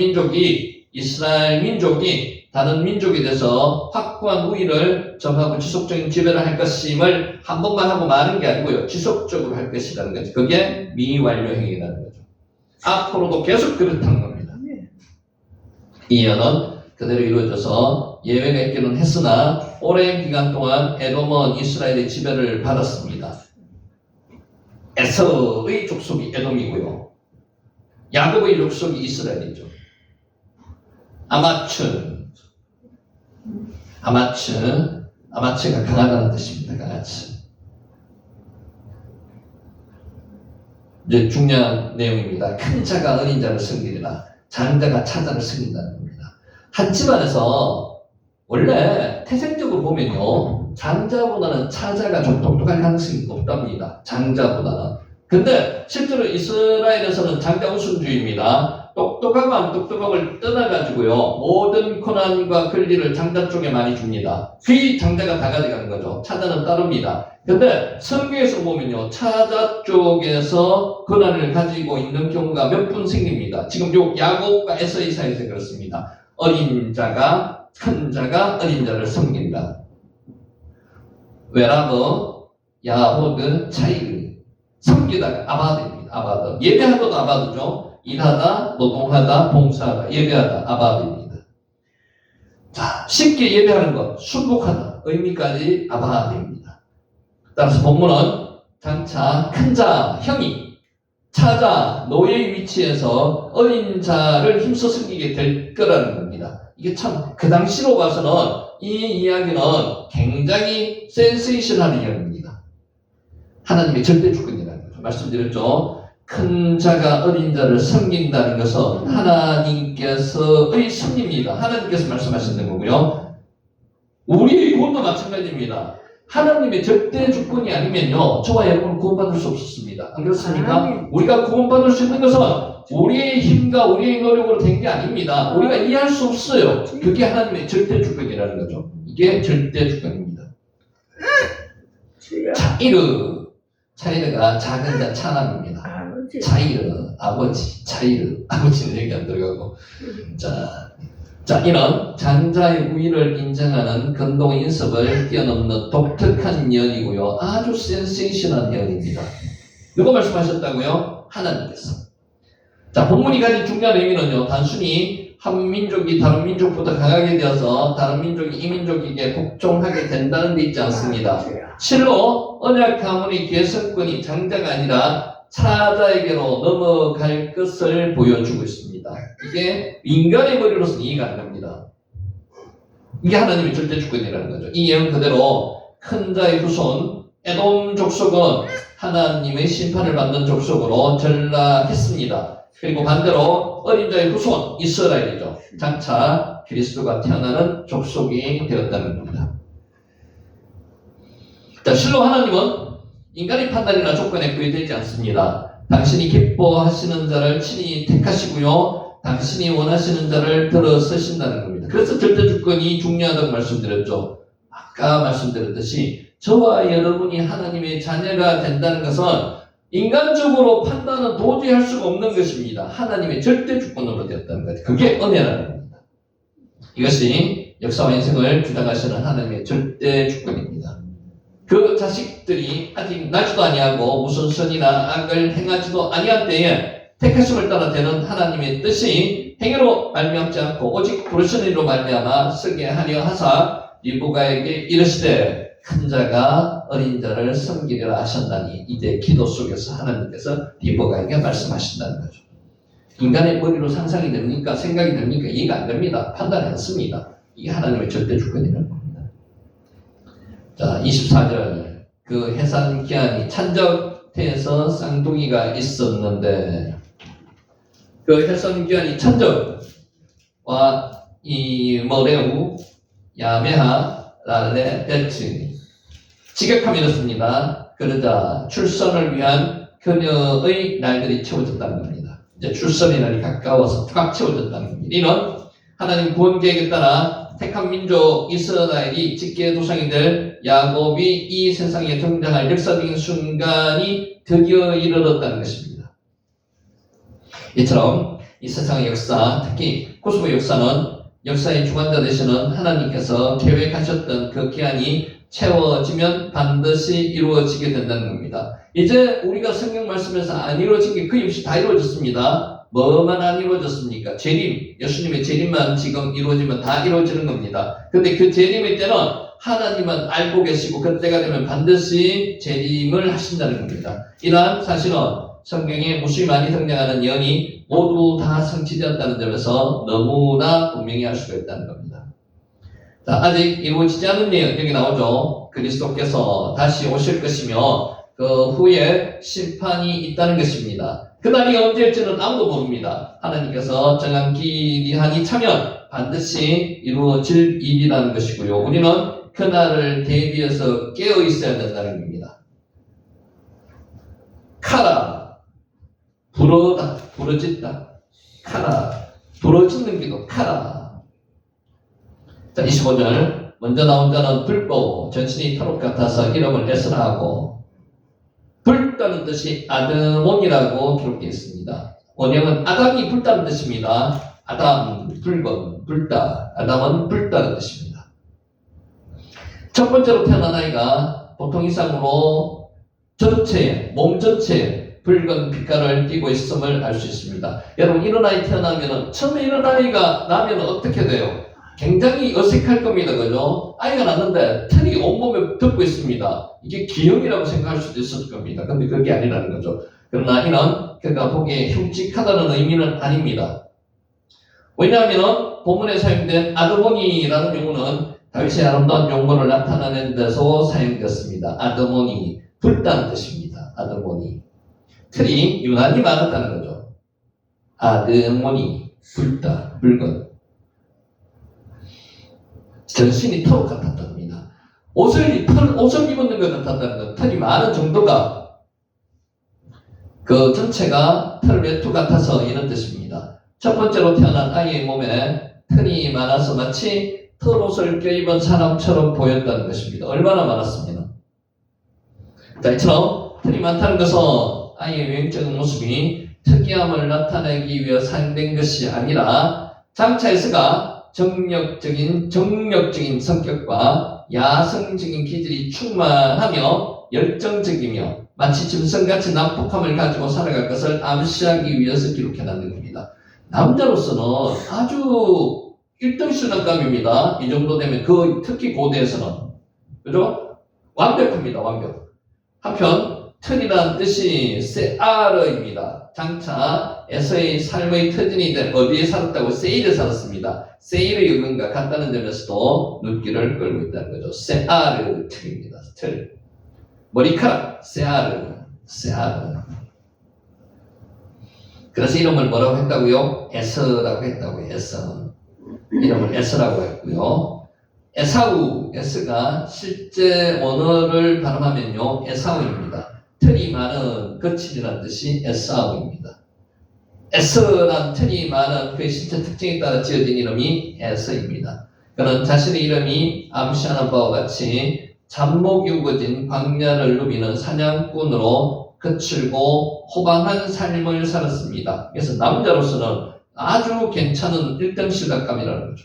이스라엘 민족이 다른 민족에 대해서 확고한 우위를 점하고 지속적인 지배를 할 것임을 한 번만 하고 마는 게 아니고요. 지속적으로 할 것이라는 거죠. 그게 미완료형이라는 거죠. 앞으로도 계속 그렇다는 겁니다. 이 예언은 그대로 이루어져서 예외가 있기는 했으나 오랜 기간 동안 에돔은 이스라엘의 지배를 받았습니다. 에서의 족속이 에돔이고요. 야곱의 족속이 이스라엘이죠. 아마츠가 강하다는 뜻입니다. 강아치. 이제 중요한 내용입니다. 큰 자가 어린 자를 섬기리라. 장자가 차자를 섬긴다는 겁니다. 한 집안에서 원래 태생적으로 보면요, 장자보다는 차자가 좀 똑똑할 가능성이 높답니다. 장자보다는. 근데 실제로 이스라엘에서는 장자 우선주의입니다. 똑똑하고 안 똑똑함을 떠나가지고요, 모든 고난과 권리를 장자 쪽에 많이 줍니다. 그 장자가 다 가져가는 거죠. 차자는 따릅니다. 근데 성경에서 보면요, 차자 쪽에서 권한을 가지고 있는 경우가 몇 분 생깁니다. 지금 요 야곱과 에서의 사이에서 그렇습니다. 어린 자가 큰 자가 어린 자를 섬긴다. 웨라브 야호드 차이르 섬기다가 아바드입니다. 아바드. 예배하다도 아바드죠. 일하다, 노동하다, 봉사하다, 예배하다, 아바드입니다. 자, 쉽게 예배하는 것, 순복하다, 의미까지 아바드입니다. 따라서 본문은 장차 큰 자, 형이 차자, 노예의 위치에서 어린 자를 힘써 섬기게 될 거라는 겁니다. 이게 참 그 당시로 봐서는 이 이야기는 굉장히 센세이션한 이야기입니다. 하나님의 절대 주권이라는 거죠. 말씀드렸죠. 큰 자가 어린 자를 섬긴다는 것은 하나님께서의 섭리입니다. 하나님께서 말씀하시는 거고요. 우리의 구원도 마찬가지입니다. 하나님의 절대 주권이 아니면요, 저와 여러분은 구원받을 수 없었습니다. 안 그렇습니까? 우리가 구원받을 수 있는 것은 우리의 힘과 우리의 노력으로 된 게 아닙니다. 우리가 이해할 수 없어요. 그게 하나님의 절대 주권이라는 거죠. 이게 절대 주권입니다. 차이르가 작은 자 차남입니다. 차이르, 아버지, 아버지는 얘기 안 들어가고. 자, 이는 장자의 우위를 인정하는 근동 인섭을 뛰어넘는 독특한 예언이고요. 아주 센세이션한 예언입니다. 누가 말씀하셨다고요? 하나님께서. 자, 본문이 가진 중요한 의미는요, 단순히 한 민족이 다른 민족보다 강하게 되어서 다른 민족이 이 민족에게 복종하게 된다는 데 있지 않습니다. 실로 언약 가문의 계승권이 장자가 아니라 차자에게로 넘어갈 것을 보여주고 있습니다. 이게 인간의 머리로서는 이해가 안 됩니다. 이게 하나님의 절대 주권이라는 거죠. 이 예언 그대로 큰 자의 후손 에돔 족속은 하나님의 심판을 받는 족속으로 전락했습니다. 그리고 반대로 어린 자의 후손 이스라엘이죠. 장차 그리스도가 태어나는 족속이 되었다는 겁니다. 자, 실로 하나님은 인간의 판단이나 조건에 구애되지 않습니다. 당신이 기뻐하시는 자를 친히 택하시고요, 당신이 원하시는 자를 들어 쓰신다는 겁니다. 그래서 절대 주권이 중요하다고 말씀드렸죠. 아까 말씀드렸듯이 저와 여러분이 하나님의 자녀가 된다는 것은 인간적으로 판단은 도저히 할 수가 없는 것입니다. 하나님의 절대 주권으로 되었다는 것. 그게 은혜라는 겁니다. 이것이 역사와 인생을 주장하시는 하나님의 절대 주권입니다. 그 자식들이 아직 나지도 아니하고 무슨 선이나 악을 행하지도 아니한 때에 택하심을 따라 되는 하나님의 뜻이 행위로 말미암지 않고 오직 부르신 이로 말미암아 쓰게 하려 하사 리브가에게 이르시되 큰 자가 어린 자를 섬기리라 하셨나니, 이제 기도 속에서 하나님께서 리브가에게 말씀하신다는 거죠. 인간의 머리로 상상이 됩니까? 생각이 됩니까? 이해가 안 됩니다. 판단이 안 씁니다. 이게 하나님의 절대 주권이라는 겁니다. 자, 24절. 그 해산 기한이 찬적태에서 쌍둥이가 있었는데, 그 해산 기한이 찬적과 이 머레우, 야메하 랄레 베츠. 직역하면 이렇습니다. 그러자 출산을 위한 그녀의 날들이 채워졌다는 겁니다. 이제 출산의 날이 가까워서 꽉 채워졌다는 겁니다. 이는 하나님 구원 계획에 따라 택한 민족 이스라엘이 직계의 조상이 될 야곱이 이 세상에 등장할 역사적인 순간이 드디어 이르렀다는 것입니다. 이처럼 이 세상의 역사, 특히 구속의 역사는 역사의 주관자 되시는 하나님께서 계획하셨던 그 기한이 채워지면 반드시 이루어지게 된다는 겁니다. 이제 우리가 성경 말씀에서 안 이루어진 게 거의 없이 다 이루어졌습니다. 뭐만 안 이루어졌습니까? 재림, 예수님의 재림만 지금 이루어지면 다 이루어지는 겁니다. 근데 그 재림의 때는 하나님은 알고 계시고 그때가 되면 반드시 재림을 하신다는 겁니다. 이러한 사실은 성경에 무수히 많이 등장하는 예언이 모두 다 성취되었다는 점에서 너무나 분명히 알 수가 있다는 겁니다. 자, 아직 이루어지지 않은 예언 여기 나오죠. 그리스도께서 다시 오실 것이며 그 후에 심판이 있다는 것입니다. 그날이 언제일지는 아무도 모릅니다. 하나님께서 정한 기한이 차면 반드시 이루어질 일이라는 것이고요. 우리는 그날을 대비해서 깨어 있어야 된다는 겁니다. 카라, 부러다, 부러진다. 카라, 부러지는 기도, 카라. 자, 25절. 먼저 나온 자는 붉고 전신이 털옷 같아서 이름을 에스라 하고, 붉다는 뜻이 아드몬이라고 기록되어 있습니다. 원형은 아담이 붉다는 뜻입니다. 아담, 붉은, 붉다. 아담은 붉다는 뜻입니다. 첫 번째로 태어난 아이가 보통 이상으로 전체에, 몸 전체에 붉은 빛깔을 띠고 있음을 알 수 있습니다. 여러분, 이런 아이 태어나면, 처음에 이런 아이가 나면 어떻게 돼요? 굉장히 어색할 겁니다. 그죠? 아이가 났는데 털이 온몸에 덮고 있습니다. 이게 기형이라고 생각할 수도 있을 겁니다. 근데 그게 아니라는 거죠. 그러나 이는 그가 보기에 흉측하다는 의미는 아닙니다. 왜냐하면 본문에 사용된 아드모니라는 용어는 다윗의 아름다운 용모를 나타내는 데서 사용되었습니다. 아드모니, 붉다는 뜻입니다. 아드모니. 털이 유난히 많았다는 거죠. 아드모니, 붉다, 붉은. 전신이 털 같았답니다. 옷을 입었는 것 같았다는 것, 털이 많은 정도가 그 전체가 털 외투 같아서 이런 뜻입니다. 첫 번째로 태어난 아이의 몸에 털이 많아서 마치 털옷을 껴입은 사람처럼 보였다는 것입니다. 얼마나 많았습니까? 자, 이처럼 털이 많다는 것은 아이의 외형적인 모습이 특이함을 나타내기 위해 사용된 것이 아니라 장차 에스가 정력적인 성격과 야성적인 기질이 충만하며 열정적이며 마치 짐승같이 난폭함을 가지고 살아갈 것을 암시하기 위해서 기록해놨는 겁니다. 남자로서는 아주 1등 신앙감입니다. 이 정도 되면 특히 고대에서는 그죠? 완벽합니다. 완벽. 한편 털이라는 뜻이 세아르입니다. 장차 에서의 삶의 터전이 된 어디에 살았다고? 세일에 살았습니다. 세일의 의견과 같다는 점에서도 눈길을 끌고 있다는 거죠. 세아르 털입니다. 털. 머리카락, 세아르. 그래서 이름을 뭐라고 했다고요? 에서라고 했다고요. 에서. 이름을 에서라고 했고요. 에사우, 에스가 실제 원어를 발음하면요, 에사우입니다. 털이 많은 거칠이라는 뜻이 에사우입니다. 에서란 털이 많은 그의 신체 특징에 따라 지어진 이름이 에서입니다. 그는 자신의 이름이 암시하는 바와 같이 잡목이 우거진 광야를 누비는 사냥꾼으로 거칠고 호방한 삶을 살았습니다. 그래서 남자로서는 아주 괜찮은 1등 실각감이라는 거죠.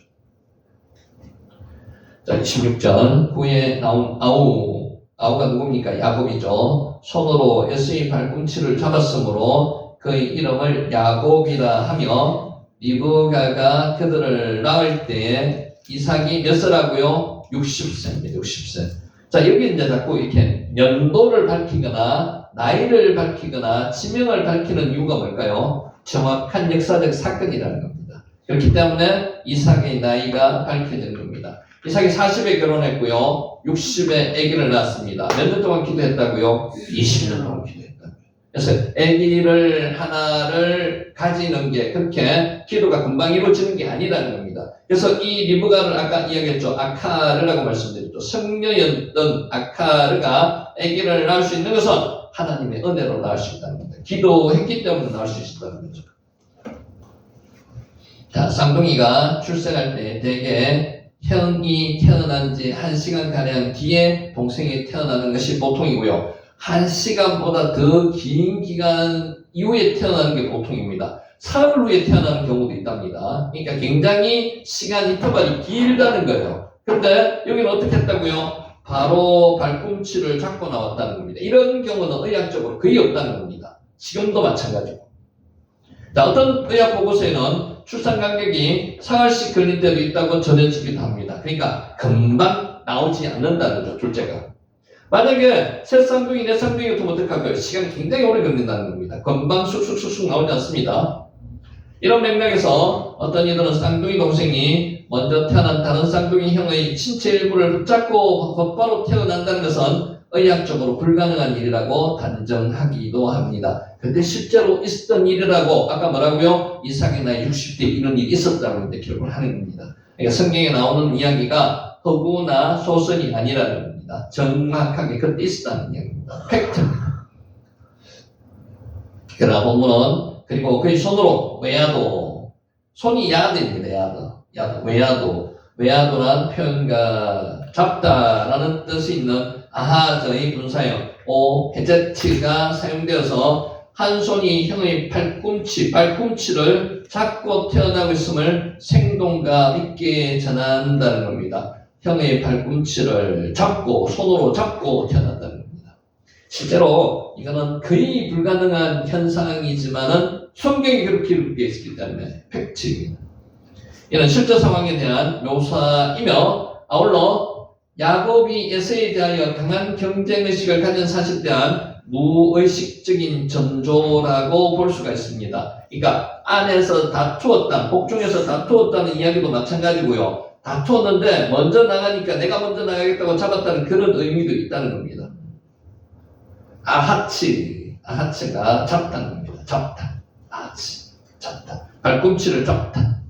자, 26절 후에 나온 아우가 누굽니까? 야곱이죠. 손으로 에서의 발꿈치를 잡았으므로 그의 이름을 야곱이라 하며 리브가가 그들을 낳을 때에 이삭이 몇 세라고요? 60세입니다. 60세. 자, 여기 이제 자꾸 이렇게 연도를 밝히거나 나이를 밝히거나 지명을 밝히는 이유가 뭘까요? 정확한 역사적 사건이라는 겁니다. 그렇기 때문에 이삭의 나이가 밝혀지는 겁니다. 이삭이 40에 결혼했고요. 60에 아기를 낳았습니다. 몇 년 동안 기도했다고요? 20년 동안 기도했다고요. 그래서 아기를 하나를 가지는 게 그렇게 기도가 금방 이루어지는 게 아니라는 겁니다. 겁니다. 그래서 이 리브가를 아까 이야기했죠. 아카르라고 말씀드렸죠. 성녀였던 아카르가 아기를 낳을 수 있는 것은 하나님의 은혜로 낳을 수 있다는 겁니다. 기도했기 때문에 낳을 수 있었다는 거죠. 자, 쌍둥이가 출생할 때 대개 형이 태어난 지 1시간가량 뒤에 동생이 태어나는 것이 보통이고요. 1시간보다 더 긴 기간 이후에 태어나는 게 보통입니다. 사흘 후에 태어나는 경우도 있답니다. 그러니까 굉장히 시간 인터벌이 길다는 거예요. 그런데 여기는 어떻게 했다고요? 바로 발꿈치를 잡고 나왔다는 겁니다. 이런 경우는 의학적으로 거의 없다는 겁니다. 지금도 마찬가지고. 자, 어떤 의학 보고서에는 출산 간격이 사흘씩 걸릴 때도 있다고 전해지기도 합니다. 그러니까 금방 나오지 않는다는 거죠, 둘째가. 만약에 세 쌍둥이, 네 쌍둥이 같으면 어떡할까요? 시간이 굉장히 오래 걸린다는 겁니다. 금방 쑥쑥쑥쑥 나오지 않습니다. 이런 맥락에서 어떤 이들은 쌍둥이 동생이 먼저 태어난 다른 쌍둥이 형의 신체 일부를 붙잡고 곧바로 태어난다는 것은 의학적으로 불가능한 일이라고 단정하기도 합니다. 근데 실제로 있었던 일이라고 아까 뭐라고요? 이삭의 나이 60대 이런 일이 있었다고 기록을 하는 겁니다. 그러니까 성경에 나오는 이야기가 허구나 소설이 아니라는 겁니다. 정확하게 그때 있었다는 이야기입니다. 팩트입니다. 그러나 본문은 그리고 그의 손으로 외야도, 손이 야드입니다. 야드, 외야도란 표현과 잡다라는 뜻이 있는 아하저의 분사형 오 헤제트가 사용되어서 한 손이 형의 발꿈치를 잡고 태어나고 있음을 생동감 있게 전한다는 겁니다. 형의 발꿈치를 손으로 잡고 태어난다는 겁니다. 실제로 이거는 거의 불가능한 현상이지만은 성경이 그렇게 기록되어 있기 때문에 팩트입니다. 이는 실제 상황에 대한 묘사이며 아울러 야곱이 에서에 대하여 강한 경쟁의식을 가진 사실에 대한 무의식적인 전조라고 볼 수가 있습니다. 그러니까 안에서 다투었다, 복중에서 다투었다는 이야기도 마찬가지고요. 다투었는데 먼저 나가니까 내가 먼저 나가겠다고 잡았다는 그런 의미도 있다는 겁니다. 아하츠가 잡다는 겁니다. 잡다. 잡다. 발꿈치를 잡다.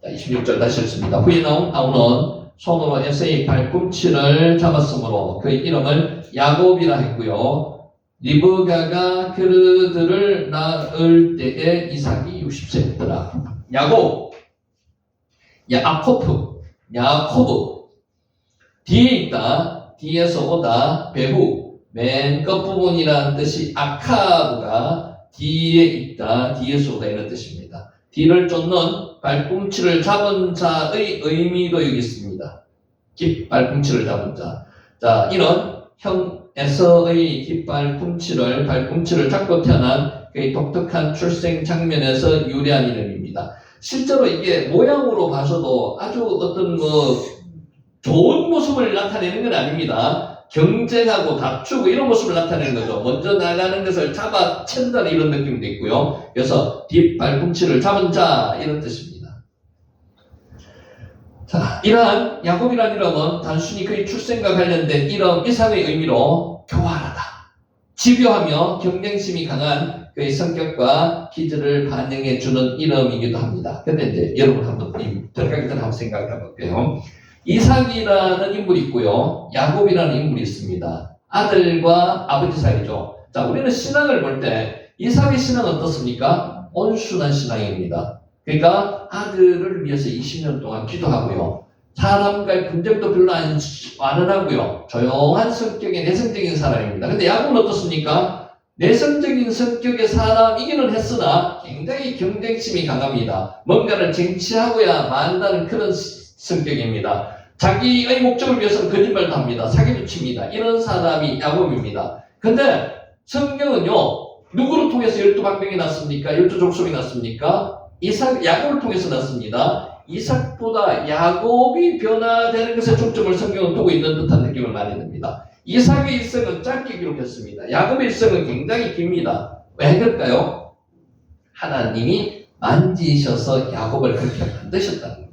26절 다시 읽습니다. 후에 나온 아우는 손으로 에서의 발꿈치를 잡았으므로 그의 이름을 야곱이라 했고요. 리브가가 그들을 낳을 때에 이삭이 60세였더라. 야코브 뒤에 있다. 뒤에서 오다. 배후 맨 끝부분이라는 뜻이 아카브가 뒤에 있다. 뒤에서 오다 이런 뜻입니다. 뒤를 쫓는 발꿈치를 잡은 자의 의미도 여기 있습니다. 발꿈치를 잡은 자. 자, 이런 형 에서의 발꿈치를 잡고 태어난 그의 독특한 출생 장면에서 유래한 이름입니다. 실제로 이게 모양으로 봐서도 아주 어떤 좋은 모습을 나타내는 건 아닙니다. 경쟁하고 다투고 이런 모습을 나타내는 거죠. 먼저 나가는 것을 잡아챈다는 이런 느낌도 있고요. 그래서 뒷발꿈치를 잡은 자 이런 뜻입니다. 자, 이러한 야곱이라는 이름은 단순히 그의 출생과 관련된 이름 이상의 의미로 교활하다, 집요하며 경쟁심이 강한 그의 성격과 기질을 반영해주는 이름이기도 합니다. 근데 이제 여러분 한번 들어가기 전에 한번 생각을 해볼게요. 이삭이라는 인물이 있고요. 야곱이라는 인물이 있습니다. 아들과 아버지 사이죠. 자, 우리는 신앙을 볼 때 이삭의 신앙은 어떻습니까? 온순한 신앙입니다. 그러니까 아들을 위해서 20년 동안 기도하고요. 사람과의 분쟁도 별로 안 하고요. 조용한 성격의 내성적인 사람입니다. 근데 야곱은 어떻습니까? 내성적인 성격의 사람이기는 했으나 굉장히 경쟁심이 강합니다. 뭔가를 쟁취하고야 만다는 그런 성격입니다. 자기의 목적을 위해서는 거짓말도 합니다. 사기도 칩니다. 이런 사람이 야곱입니다. 근데 성경은요, 누구를 통해서 12방명이 났습니까? 12족속이 났습니까? 야곱을 통해서 났습니다. 이삭보다 야곱이 변화되는 것에 초점을 성경은 두고 있는 듯한 느낌을 많이 듭니다. 이삭의 일생은 짧게 기록했습니다. 야곱의 일생은 굉장히 깁니다. 왜 그럴까요? 하나님이 만지셔서 야곱을 그렇게 만드셨다는 겁니다.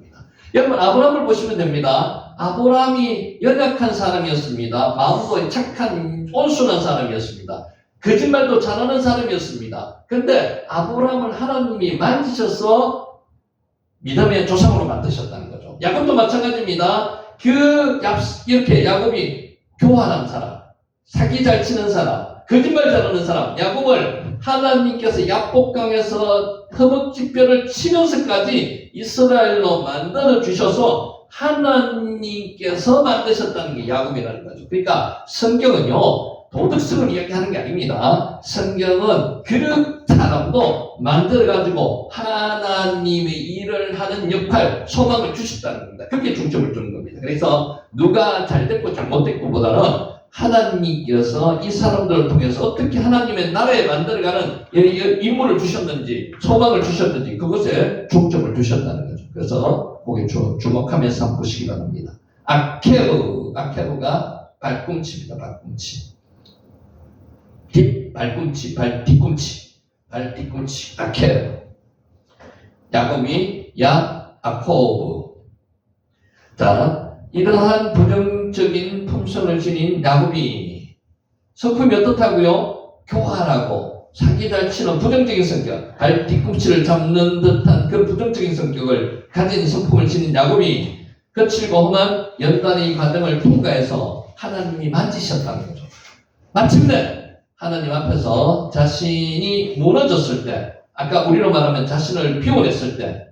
여러분, 아브라함을 보시면 됩니다. 아브라함이 연약한 사람이었습니다. 마음도 착한 온순한 사람이었습니다. 거짓말도 잘하는 사람이었습니다. 근데 아브라함을 하나님이 만지셔서 믿음의 조상으로 만드셨다는 거죠. 야곱도 마찬가지입니다. 이렇게 야곱이 교활한 사람, 사기 잘 치는 사람, 거짓말 잘하는 사람, 야곱을 하나님께서 야복강에서 허벅지뼈를 치면서까지 이스라엘로 만들어 주셔서 하나님께서 만드셨다는 게 야곱이라는 거죠. 그러니까 성경은요, 도덕성을 이야기하는 게 아닙니다. 성경은 그 사람도 만들어가지고 하나님의 일을 하는 역할, 소망을 주셨다는 겁니다. 그렇게 중점을 두는 겁니다. 그래서 누가 잘됐고 잘못됐고 보다는 하나님께서 이 사람들을 통해서 어떻게 하나님의 나라에 만들어가는 임무를 주셨는지, 소망을 주셨는지 그것에 중점을 두셨다는 거죠. 그래서 거기에 주목하면서 한번 보시기 바랍니다. 아케루가 발꿈치입니다. 발꿈치. 발뒤꿈치. 아케루. 야곱이 야아코브. 자, 이러한 부정적인 품성을 지닌 야곱이 성품이 어떻다고요? 교활하고 사기 잘 치는 부정적인 성격, 발 뒤꿈치를 잡는 듯한 그 부정적인 성격을 가진 성품을 지닌 야곱이 거칠고 험한 연단의 과정을 통과해서 하나님이 만지셨다는 거죠. 마침내 하나님 앞에서 자신이 무너졌을 때, 아까 우리로 말하면 자신을 비워냈을 때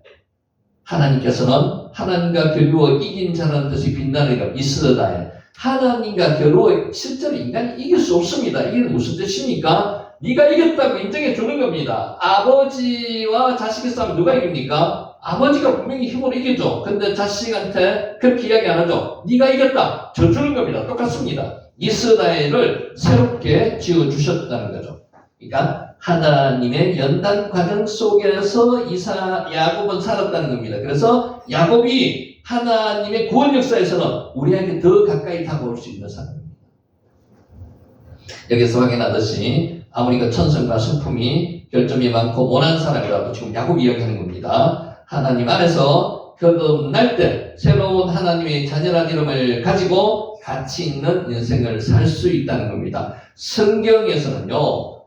하나님께서는 하나님과 겨루어 이긴 자라는 뜻이 빛나는 이스라엘. 하나님과 겨루어 실제로 인간이 이길 수 없습니다. 이게 무슨 뜻입니까? 네가 이겼다고 인정해 주는 겁니다. 아버지와 자식의 싸움 누가 이깁니까? 아버지가 분명히 힘으로 이기죠. 근데 자식한테 그렇게 이야기 안 하죠. 네가 이겼다. 져주는 겁니다. 똑같습니다. 이스라엘을 새롭게 지어주셨다는 거죠. 그러니까 하나님의 연단 과정 속에서 야곱은 살았다는 겁니다. 그래서 야곱이 하나님의 구원 역사에서는 우리에게 더 가까이 다가올 수 있는 사람입니다. 여기서 확인하듯이 아무리 그 천성과 성품이 결점이 많고 모난 사람이라도 지금 야곱 이야기하는 겁니다. 하나님 안에서 거듭날 때 새로운 하나님의 자녀란 이름을 가지고 가치 있는 인생을 살 수 있다는 겁니다. 성경에서는요,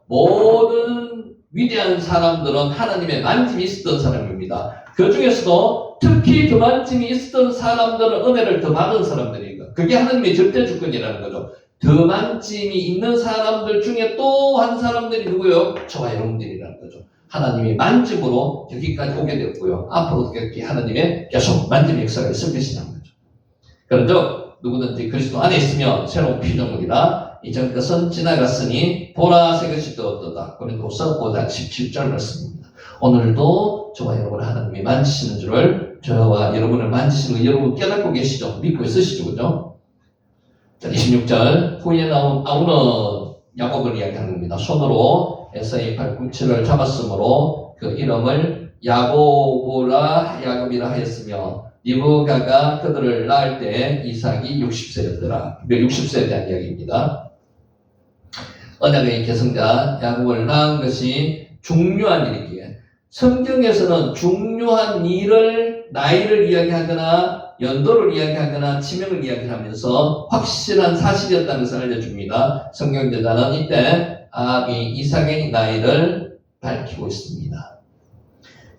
모든 위대한 사람들은 하나님의 만짐이 있었던 사람입니다. 그 중에서도 특히 그 만짐이 있었던 사람들은 은혜를 더 받은 사람들이니까 그게 하나님의 절대 주권이라는 거죠. 더 만짐이 있는 사람들 중에 또 한 사람들이 누구요? 저와 여러분들이라는 거죠. 하나님의 만짐으로 여기까지 오게 되었고요. 앞으로도 그렇게 하나님의 계속 만짐의 역사가 있을 것이라는 거죠. 그런즉 누구든지 그리스도 안에 있으면 새로운 피조물이라 이전 것은 지나갔으니 보라 새 것이 되었도다. 고린도서 5장 17절 말씀입니다. 오늘도 저와 여러분을 하나님이 만지시는 줄을, 저와 여러분을 만지시는 걸 여러분 깨닫고 계시죠? 믿고 있으시죠? 그죠? 자, 26절 후에 나온 아우는 야곱을 이야기하는 겁니다. 손으로 에사의 발꿈치를 잡았으므로 그 이름을 야곱이라 하였으며 리브가가 그들을 낳을 때 이삭이 60세였더라. 60세에 대한 이야기입니다. 언약의 계승자 야곱을 낳은 것이 중요한 일이기에 성경에서는 중요한 일을 나이를 이야기하거나 연도를 이야기하거나 지명을 이야기하면서 확실한 사실이었다는 것을 알려줍니다. 성경제자는 이때 아비 이삭의 나이를 밝히고 있습니다.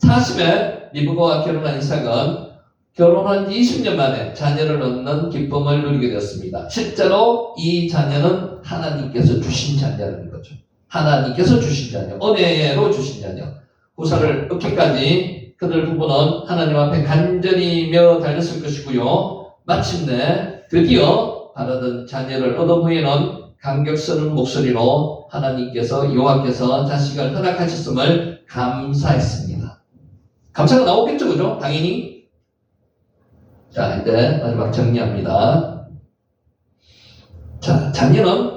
40에 리브가와 결혼한 이삭은 결혼한 지 20년 만에 자녀를 얻는 기쁨을 누리게 되었습니다. 실제로 이 자녀는 하나님께서 주신 자녀라는 거죠. 하나님께서 주신 자녀, 은혜로 주신 자녀. 후사를 얻기까지 그들 부부는 하나님 앞에 간절히 며 달렸을 것이고요. 마침내 드디어 바라던 자녀를 얻은 후에는 감격스러운 목소리로 하나님께서 여호와께서 자식을 허락하셨음을 감사했습니다. 감사가 나오겠죠, 그죠? 당연히. 자, 이제 마지막 정리합니다. 자, 자녀는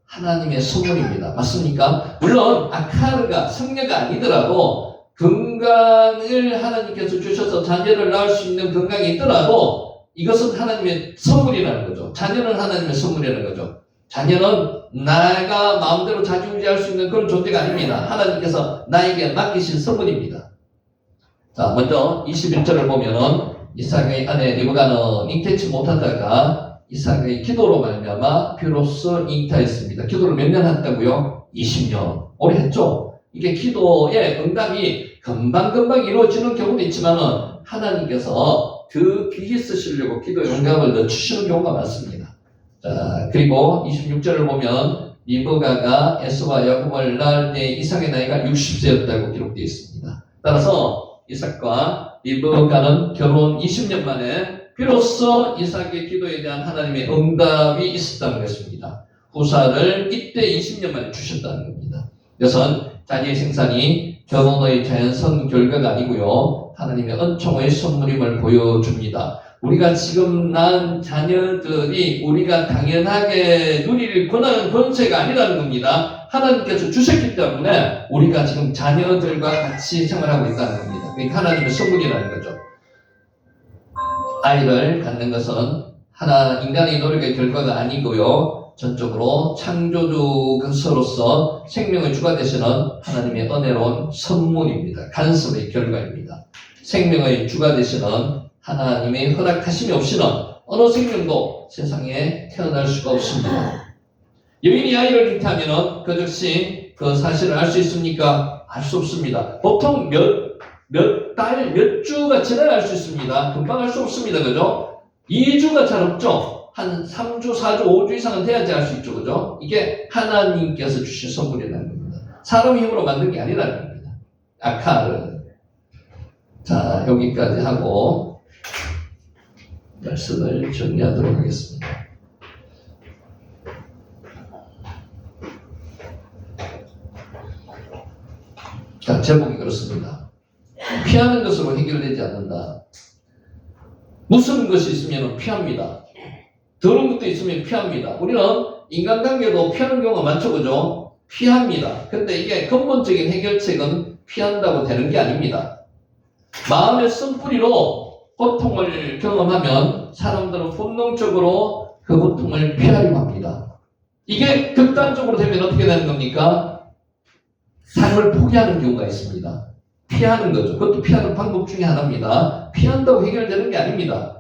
하나님의 선물입니다. 맞습니까? 물론 아카르가 성녀가 아니더라도 건강을 하나님께서 주셔서 자녀를 낳을 수 있는 건강이 있더라도 이것은 하나님의 선물이라는 거죠. 자녀는 하나님의 선물이라는 거죠. 자녀는 나가 마음대로 자지우지할 수 있는 그런 존재가 아닙니다. 하나님께서 나에게 맡기신 선물입니다. 자, 먼저 21절을 보면은 이삭의 아내 리브가는 잉태치 못하다가 이삭의 기도로 말미암아 비로소 잉태했습니다. 기도를 몇 년 했다고요? 20년. 오래 했죠? 이게 기도의 응답이 금방금방 이루어지는 경우도 있지만은 하나님께서 그 귀히 쓰시려고 기도 영감을 늦추시는 경우가 많습니다. 자, 그리고 26절을 보면 리브가가 에서와 야곱을 낳을 때 이삭의 나이가 60세였다고 기록되어 있습니다. 따라서 이삭과 리브가는 결혼 20년 만에 비로소 이삭의 기도에 대한 하나님의 응답이 있었다는 것입니다. 후사를 이때 20년 만에 주셨다는 겁니다. 이것은 자녀의 생산이 결혼의 자연스러운 결과가 아니고요. 하나님의 은총의 선물임을 보여줍니다. 우리가 지금 낳은 자녀들이 우리가 당연하게 누릴 권한은 권세가 아니라는 겁니다. 하나님께서 주셨기 때문에 우리가 지금 자녀들과 같이 생활하고 있다는 겁니다. 그러니까 하나님의 선물이라는 거죠. 아이를 갖는 것은 인간의 노력의 결과가 아니고요. 전적으로 창조주로서 생명의 주가 되시는 하나님의 은혜로운 선물입니다. 간섭의 결과입니다. 생명의 주가 되시는 하나님의 허락하심이 없이는 어느 생명도 세상에 태어날 수가 없습니다. 여인이 아이를 잉태하면 그 즉시 그 사실을 알 수 있습니까? 알 수 없습니다. 보통 몇 주가 지나야 알 수 있습니다. 금방 알 수 없습니다. 그죠? 2주가 잘 없죠? 한 3주, 4주, 5주 이상은 돼야지 알 수 있죠. 그죠? 이게 하나님께서 주신 선물이라는 겁니다. 사람 힘으로 만든 게 아니라는 겁니다. 아카를. 자, 여기까지 하고 말씀을 정리하도록 하겠습니다. 자, 제목이 그렇습니다. 피하는 것으로 해결되지 않는다. 무슨 것이 있으면 피합니다. 더러운 것도 있으면 피합니다. 우리는 인간관계도 피하는 경우가 많죠. 그죠? 피합니다. 근데 이게 근본적인 해결책은 피한다고 되는 게 아닙니다. 마음의 쓴뿌리로 고통을 경험하면 사람들은 본능적으로 그 고통을 피하려고 합니다. 이게 극단적으로 되면 어떻게 되는 겁니까? 삶을 포기하는 경우가 있습니다. 피하는 거죠. 그것도 피하는 방법 중에 하나입니다. 피한다고 해결되는 게 아닙니다.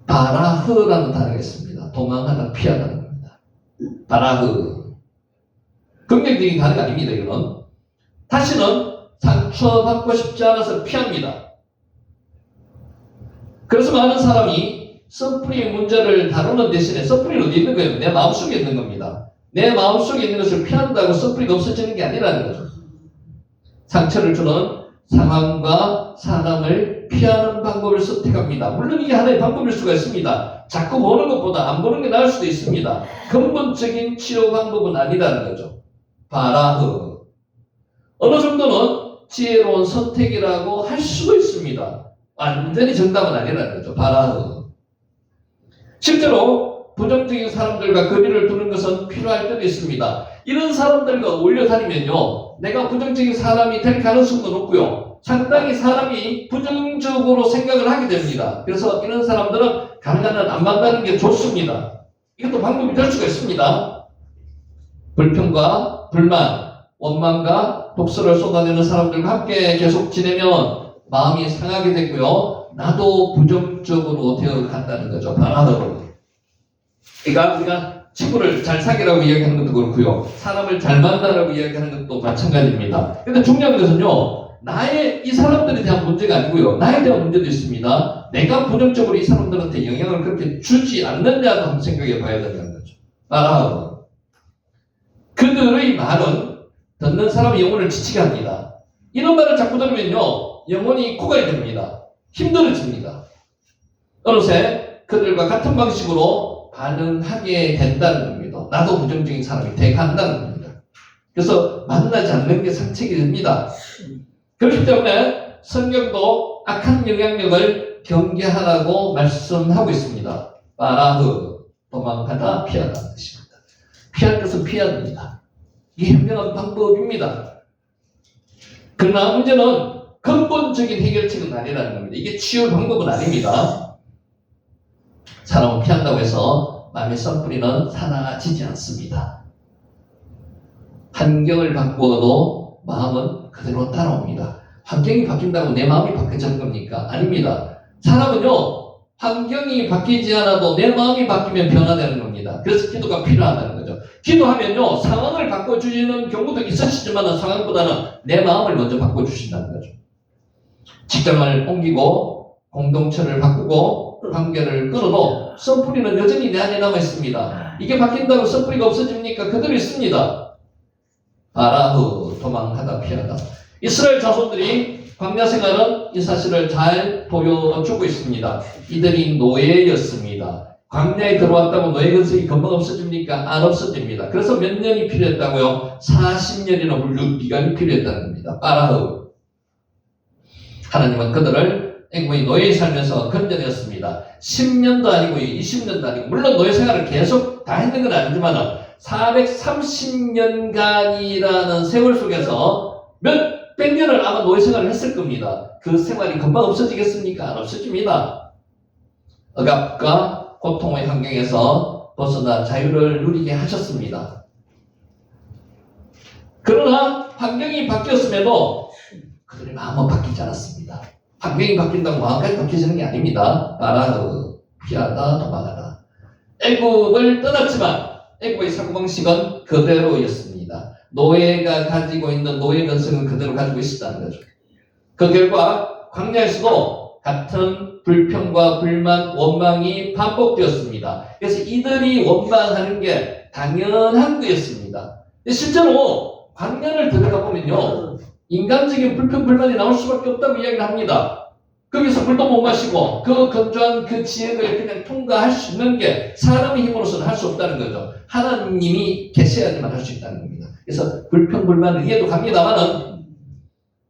바라흐라는 단어가 있습니다. 도망하다, 피하다는 겁니다. 바라흐. 긍정적인 단어가 아닙니다. 이거는. 다시는 상처받고 싶지 않아서 피합니다. 그래서 많은 사람이 썸뿌리의 문제를 다루는 대신에 썸뿌리는 어디 있는 거예요? 내 마음속에 있는 겁니다. 내 마음속에 있는 것을 피한다고 썸뿌리가 없어지는 게 아니라는 거죠. 상처를 주는 상황과 사람을 피하는 방법을 선택합니다. 물론 이게 하나의 방법일 수가 있습니다. 자꾸 보는 것보다 안 보는 게 나을 수도 있습니다. 근본적인 치료 방법은 아니라는 거죠. 바라흐. 어느 정도는 지혜로운 선택이라고 할 수도 있습니다. 완전히 정답은 아니라는 거죠. 바라흐. 실제로 부정적인 사람들과 거리를 두는 것은 필요할 때도 있습니다. 이런 사람들과 어울려 다니면요, 내가 부정적인 사람이 될 가능성도 높고요, 상당히 사람이 부정적으로 생각을 하게 됩니다. 그래서 이런 사람들은 가능한 안 만나는 게 좋습니다. 이것도 방법이 될 수가 있습니다. 불평과 불만, 원망과 독서를 쏟아내는 사람들과 함께 계속 지내면 마음이 상하게 되고요, 나도 부정적으로 되어간다는 거죠. 바라흐. 그러니까 우리가 친구를 잘 사귀라고 이야기하는 것도 그렇고요, 사람을 잘 만나라고 이야기하는 것도 마찬가지입니다. 근데 중요한 것은요, 이 사람들에 대한 문제가 아니고요, 나에 대한 문제도 있습니다. 내가 부정적으로 이 사람들한테 영향을 그렇게 주지 않느냐도 한번 생각해 봐야 된다는 거죠. 바라흐. 그들의 말은 듣는 사람의 영혼을 지치게 합니다. 이런 말을 자꾸 들으면요, 영혼이 고갈이 됩니다. 힘들어집니다. 어느새 그들과 같은 방식으로 반응하게 된다는 겁니다. 나도 부정적인 사람이 돼간다는 겁니다. 그래서 만나지 않는 게 상책이 됩니다. 그렇기 때문에 성경도 악한 영향력을 경계하라고 말씀하고 있습니다. 바라흐, 도망가다, 피하다는 뜻입니다. 피할 것은 피해야 됩니다. 이게 현명한 방법입니다. 그러나 문제는 근본적인 해결책은 아니라는 겁니다. 이게 치유 방법은 아닙니다. 사람은 피한다고 해서 마음의 썸뿌리는 사라지지 않습니다. 환경을 바꾸어도 마음은 그대로 따라옵니다. 환경이 바뀐다고 내 마음이 바뀌자는 겁니까? 아닙니다. 사람은요, 환경이 바뀌지 않아도 내 마음이 바뀌면 변화되는 겁니다. 그래서 기도가 필요하다는 거죠. 기도하면요, 상황을 바꿔주시는 경우도 있으시지만 상황보다는 내 마음을 먼저 바꿔주신다는 거죠. 직장을 옮기고 공동체를 바꾸고 관계를 끊어도 썸뿌리는 여전히 내 안에 남아 있습니다. 이게 바뀐다고 썸뿌리가 없어집니까? 그대로 있습니다. 아라흐, 도망하다 피하다. 이스라엘 자손들이 광야 생활은 이 사실을 잘 보여주고 있습니다. 이들이 노예였습니다. 광야에 들어왔다고 노예 근성이 금방 없어집니까? 안 없어집니다. 그래서 몇 년이 필요했다고요? 40년이나 물류 기간이 필요했다는 겁니다. 아라흐. 하나님은 그들을 애굽의 노예에 살면서 건져냈습니다. 10년도 아니고 20년도 아니고, 물론 노예 생활을 계속 다 했는 건 아니지만 430년간이라는 세월 속에서 몇백 년을 아마 노예 생활을 했을 겁니다. 그 생활이 금방 없어지겠습니까? 안 없어집니다. 억압과 고통의 환경에서 벗어나 자유를 누리게 하셨습니다. 그러나 환경이 바뀌었음에도 그들의 마음은 바뀌지 않았습니다. 환경이 바뀐다고 마음까지 바뀌지는 게 아닙니다. 나라로 피하다 도망하다. 애굽을 떠났지만 애굽의 사고방식은 그대로였습니다. 노예가 가지고 있는 노예 근성은 그대로 가지고 있었다는 거죠. 그 결과 광야에서도 같은 불평과 불만, 원망이 반복되었습니다. 그래서 이들이 원망하는 게 당연한 거였습니다. 실제로 광야를 들어가 보면요, 인간적인 불평, 불만이 나올 수밖에 없다고 이야기를 합니다. 거기서 물도 못 마시고 그 건조한 그 지역을 그냥 통과할 수 있는 게 사람의 힘으로서는 할 수 없다는 거죠. 하나님이 계셔야지만 할 수 있다는 겁니다. 그래서 불평, 불만을 이해도 갑니다만은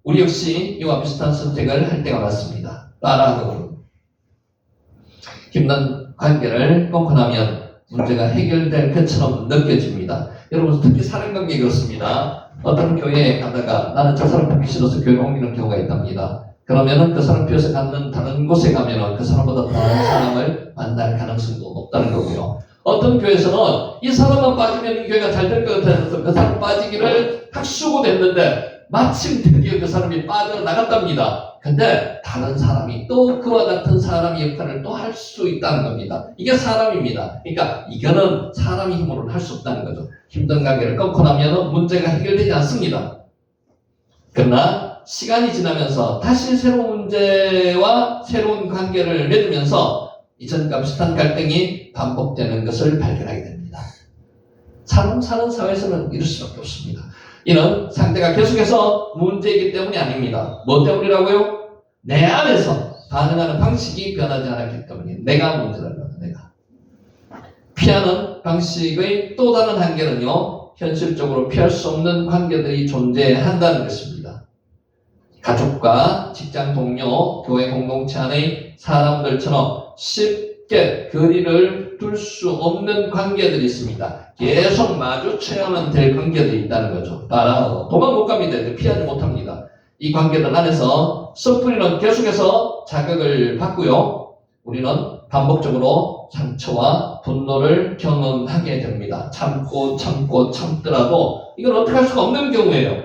우리 역시 이와 비슷한 선택을 할 때가 많습니다. 따라하고 힘든 관계를 끊고 나면 문제가 해결될 것처럼 느껴집니다. 여러분, 특히 사람관계 그렇습니다. 어떤 교회에 가다가 나는 저 사람 보기 싫어서 교회를 옮기는 경우가 있답니다. 그러면은 그 사람 피해서 갖는 다른 곳에 가면은 그 사람보다 다른 사람을 만날 가능성도 높다는 거고요. 어떤 교회에서는 이 사람만 빠지면 이 교회가 잘 될 것 같아서 그 사람 빠지기를 학수고됐는데 마침 드디어 그 사람이 빠져나갔답니다. 근데 다른 사람이 또 그와 같은 사람의 역할을 또 할 수 있다는 겁니다. 이게 사람입니다. 그러니까 이거는 사람의 힘으로는 할 수 없다는 거죠. 힘든 관계를 끊고 나면 문제가 해결되지 않습니다. 그러나 시간이 지나면서 다시 새로운 문제와 새로운 관계를 맺으면서 이전과 비슷한 갈등이 반복되는 것을 발견하게 됩니다. 사람 사는 사회에서는 이럴 수밖에 없습니다. 이는 상대가 계속해서 문제이기 때문이 아닙니다. 뭐 때문이라고요? 내 안에서 반응하는 방식이 변하지 않았기 때문에 내가 문제라는 거다. 내가 피하는 방식의 또 다른 한계는요, 현실적으로 피할 수 없는 관계들이 존재한다는 것입니다. 가족과 직장 동료, 교회 공동체 안의 사람들처럼 쉽게 거리를 둘 수 없는 관계들이 있습니다. 계속 마주쳐야만 될 관계들이 있다는 거죠. 따라 도망 못 갑니다. 피하지 못합니다. 이 관계들 안에서 썸뿌리는 계속해서 자극을 받고요. 우리는 반복적으로 상처와 분노를 경험하게 됩니다. 참고 참더라도 이건 어떻게 할 수가 없는 경우예요.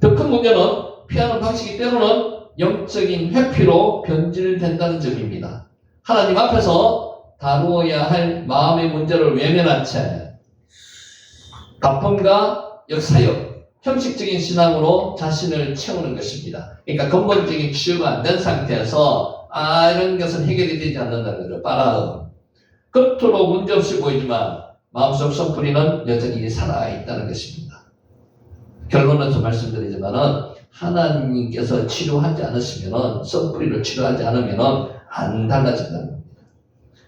더 큰 문제는 피하는 방식이 때로는 영적인 회피로 변질된다는 점입니다. 하나님 앞에서 다루어야 할 마음의 문제를 외면한 채 바쁨과 역사역, 형식적인 신앙으로 자신을 채우는 것입니다. 그러니까 근본적인 치유가 안 된 상태에서 이런 것은 해결이 되지 않는다는 거죠. 빠라음. 겉으로 문제없이 보이지만 마음속 썸뿌리는 여전히 살아있다는 것입니다. 결론에서 말씀드리지만은 하나님께서 치료하지 않으시면은, 썸뿌리를 치료하지 않으면은 안 달라진다는 겁니다.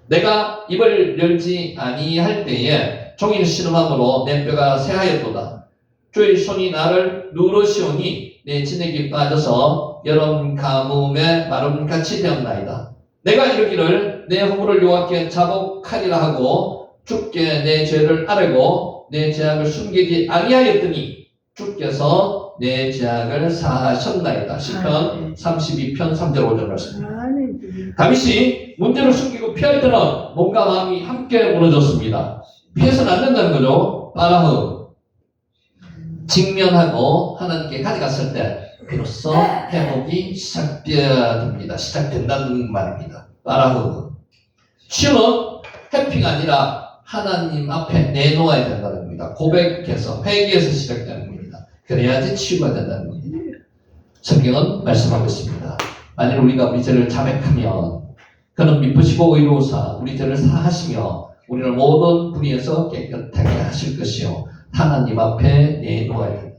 내가 입을 열지 아니할 때에 종일 신음함으로 내 뼈가 새하였도다. 주의 손이 나를 누르시오니 내 진액이 빠져서 여름 가뭄에 마름같이 되었나이다. 내가 이르기를 내 허물을 여호와께 자복하리라 하고 주께 내 죄를 아뢰고 내 죄악을 숨기지 아니하였더니 주께서 내 죄악을 사하셨나이다. 시편 32편 3절 5절 말씀입니다. 다윗이 문제를 숨기고 피할 때는 몸과 마음이 함께 무너졌습니다. 피해서는 안 된다는 거죠. 빠라흐. 직면하고 하나님께 가져갔을 때 비로소 회복이 시작되어야 됩니다. 시작된다는 말입니다. 빠라흐. 치유는 회피가 아니라 하나님 앞에 내놓아야 된다는 겁니다. 고백해서, 회개해서 시작되는 겁니다. 그래야지 치유가 된다는 겁니다. 성경은 말씀하고 있습니다. 만일 우리가 우리 죄를 자백하면 그는 미쁘시고 의로우사 우리 죄를 사하시며 우리를 모든 불의에서 깨끗하게 하실 것이요 하나님 앞에 내놓아야 된다.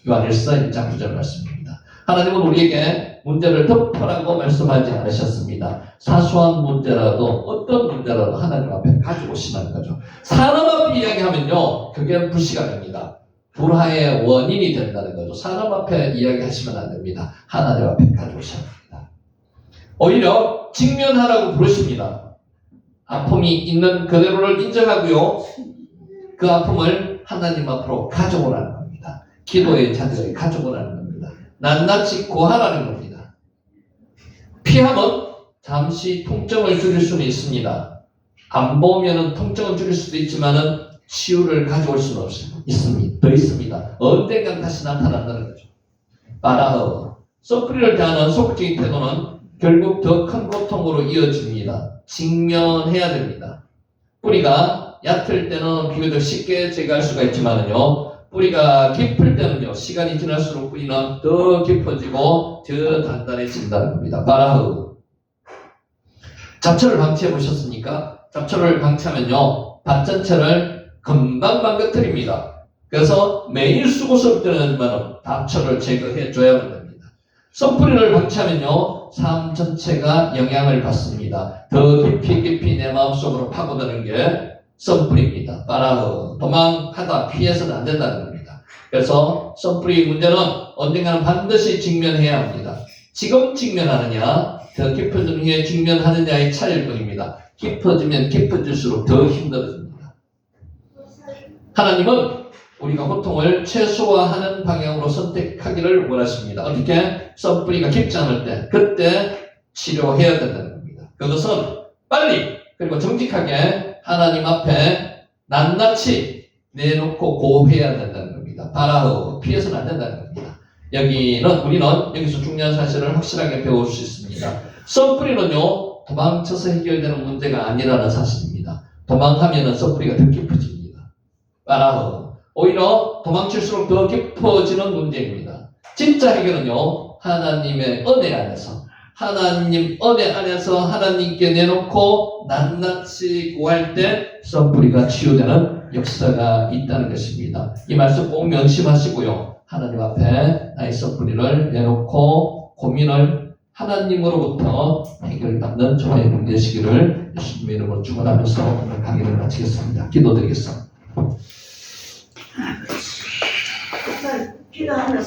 요한일서 1장 9절 말씀입니다. 하나님은 우리에게 문제를 덮으라고 말씀하지 않으셨습니다. 사소한 문제라도 어떤 문제라도 하나님 앞에 가지고 오시는 거죠. 사람 앞에 이야기하면요 그게 불시간입니다. 불화의 원인이 된다는 거죠. 사람 앞에 이야기하시면 안 됩니다. 하나님 앞에 가져오셔야 합니다. 오히려 직면하라고 부르십니다. 아픔이 있는 그대로를 인정하고요. 그 아픔을 하나님 앞으로 가져오라는 겁니다. 기도의 자리에 가져오라는 겁니다. 낱낱이 고하라는 겁니다. 피하면 잠시 통증을 줄일 수는 있습니다. 안 보면은 통증을 줄일 수도 있지만은 치유를 가져올 수는 있습니다. 더 있습니다. 언젠간 다시 나타난다는 거죠. 바라흐 썸프리를 대하는 소극적인 태도는 결국 더 큰 고통으로 이어집니다. 직면해야 됩니다. 뿌리가 얕을 때는 비교적 쉽게 제거할 수가 있지만은요, 뿌리가 깊을 때는요, 시간이 지날수록 뿌리는 더 깊어지고 더 단단해진다는 겁니다. 바라흐. 잡초를 방치해 보셨습니까? 잡초를 방치하면요, 밭 전체를 금방 망가뜨립니다. 그래서 매일 수고스럽 때는지만 잡초를 제거해 줘야만 됩니다. 썬뿌리를 방치하면요, 삶 전체가 영향을 받습니다. 더 깊이 내 마음속으로 파고드는 게 썬뿌리입니다. 바라흐. 도망하다 피해서는 안 된다는 겁니다. 그래서 썬뿌리 문제는 언젠가는 반드시 직면해야 합니다. 지금 직면하느냐, 더 깊어지는 후에 직면하느냐의 차이일 뿐입니다. 깊어지면 깊어질수록 더 힘들어집니다. 하나님은 우리가 고통을 최소화하는 방향으로 선택하기를 원하십니다. 어떻게? 썬뿌리가 깊지 않을 때, 그때 치료해야 된다는 겁니다. 그것은 빨리 그리고 정직하게 하나님 앞에 낱낱이 내놓고 고해야 된다는 겁니다. 바라흐, 피해서는 안 된다는 겁니다. 우리는 여기서 중요한 사실을 확실하게 배울 수 있습니다. 썬뿌리는요, 도망쳐서 해결되는 문제가 아니라는 사실입니다. 도망하면은 썬뿌리가 더 깊어집니다. 바라흐. 오히려 도망칠수록 더 깊어지는 문제입니다. 진짜 해결은요, 하나님의 은혜 안에서, 하나님 은혜 안에서 하나님께 내놓고 낱낱이 구할 때 썬뿌리가 치유되는 역사가 있다는 것입니다. 이 말씀 꼭 명심하시고요. 하나님 앞에 나의 썬뿌리를 내놓고 고민을 하나님으로부터 해결받는 저의 문 되시기를 예수님의 이름으로 축원하면서 오늘 강의를 마치겠습니다. 기도드리겠습니다. 기도하면서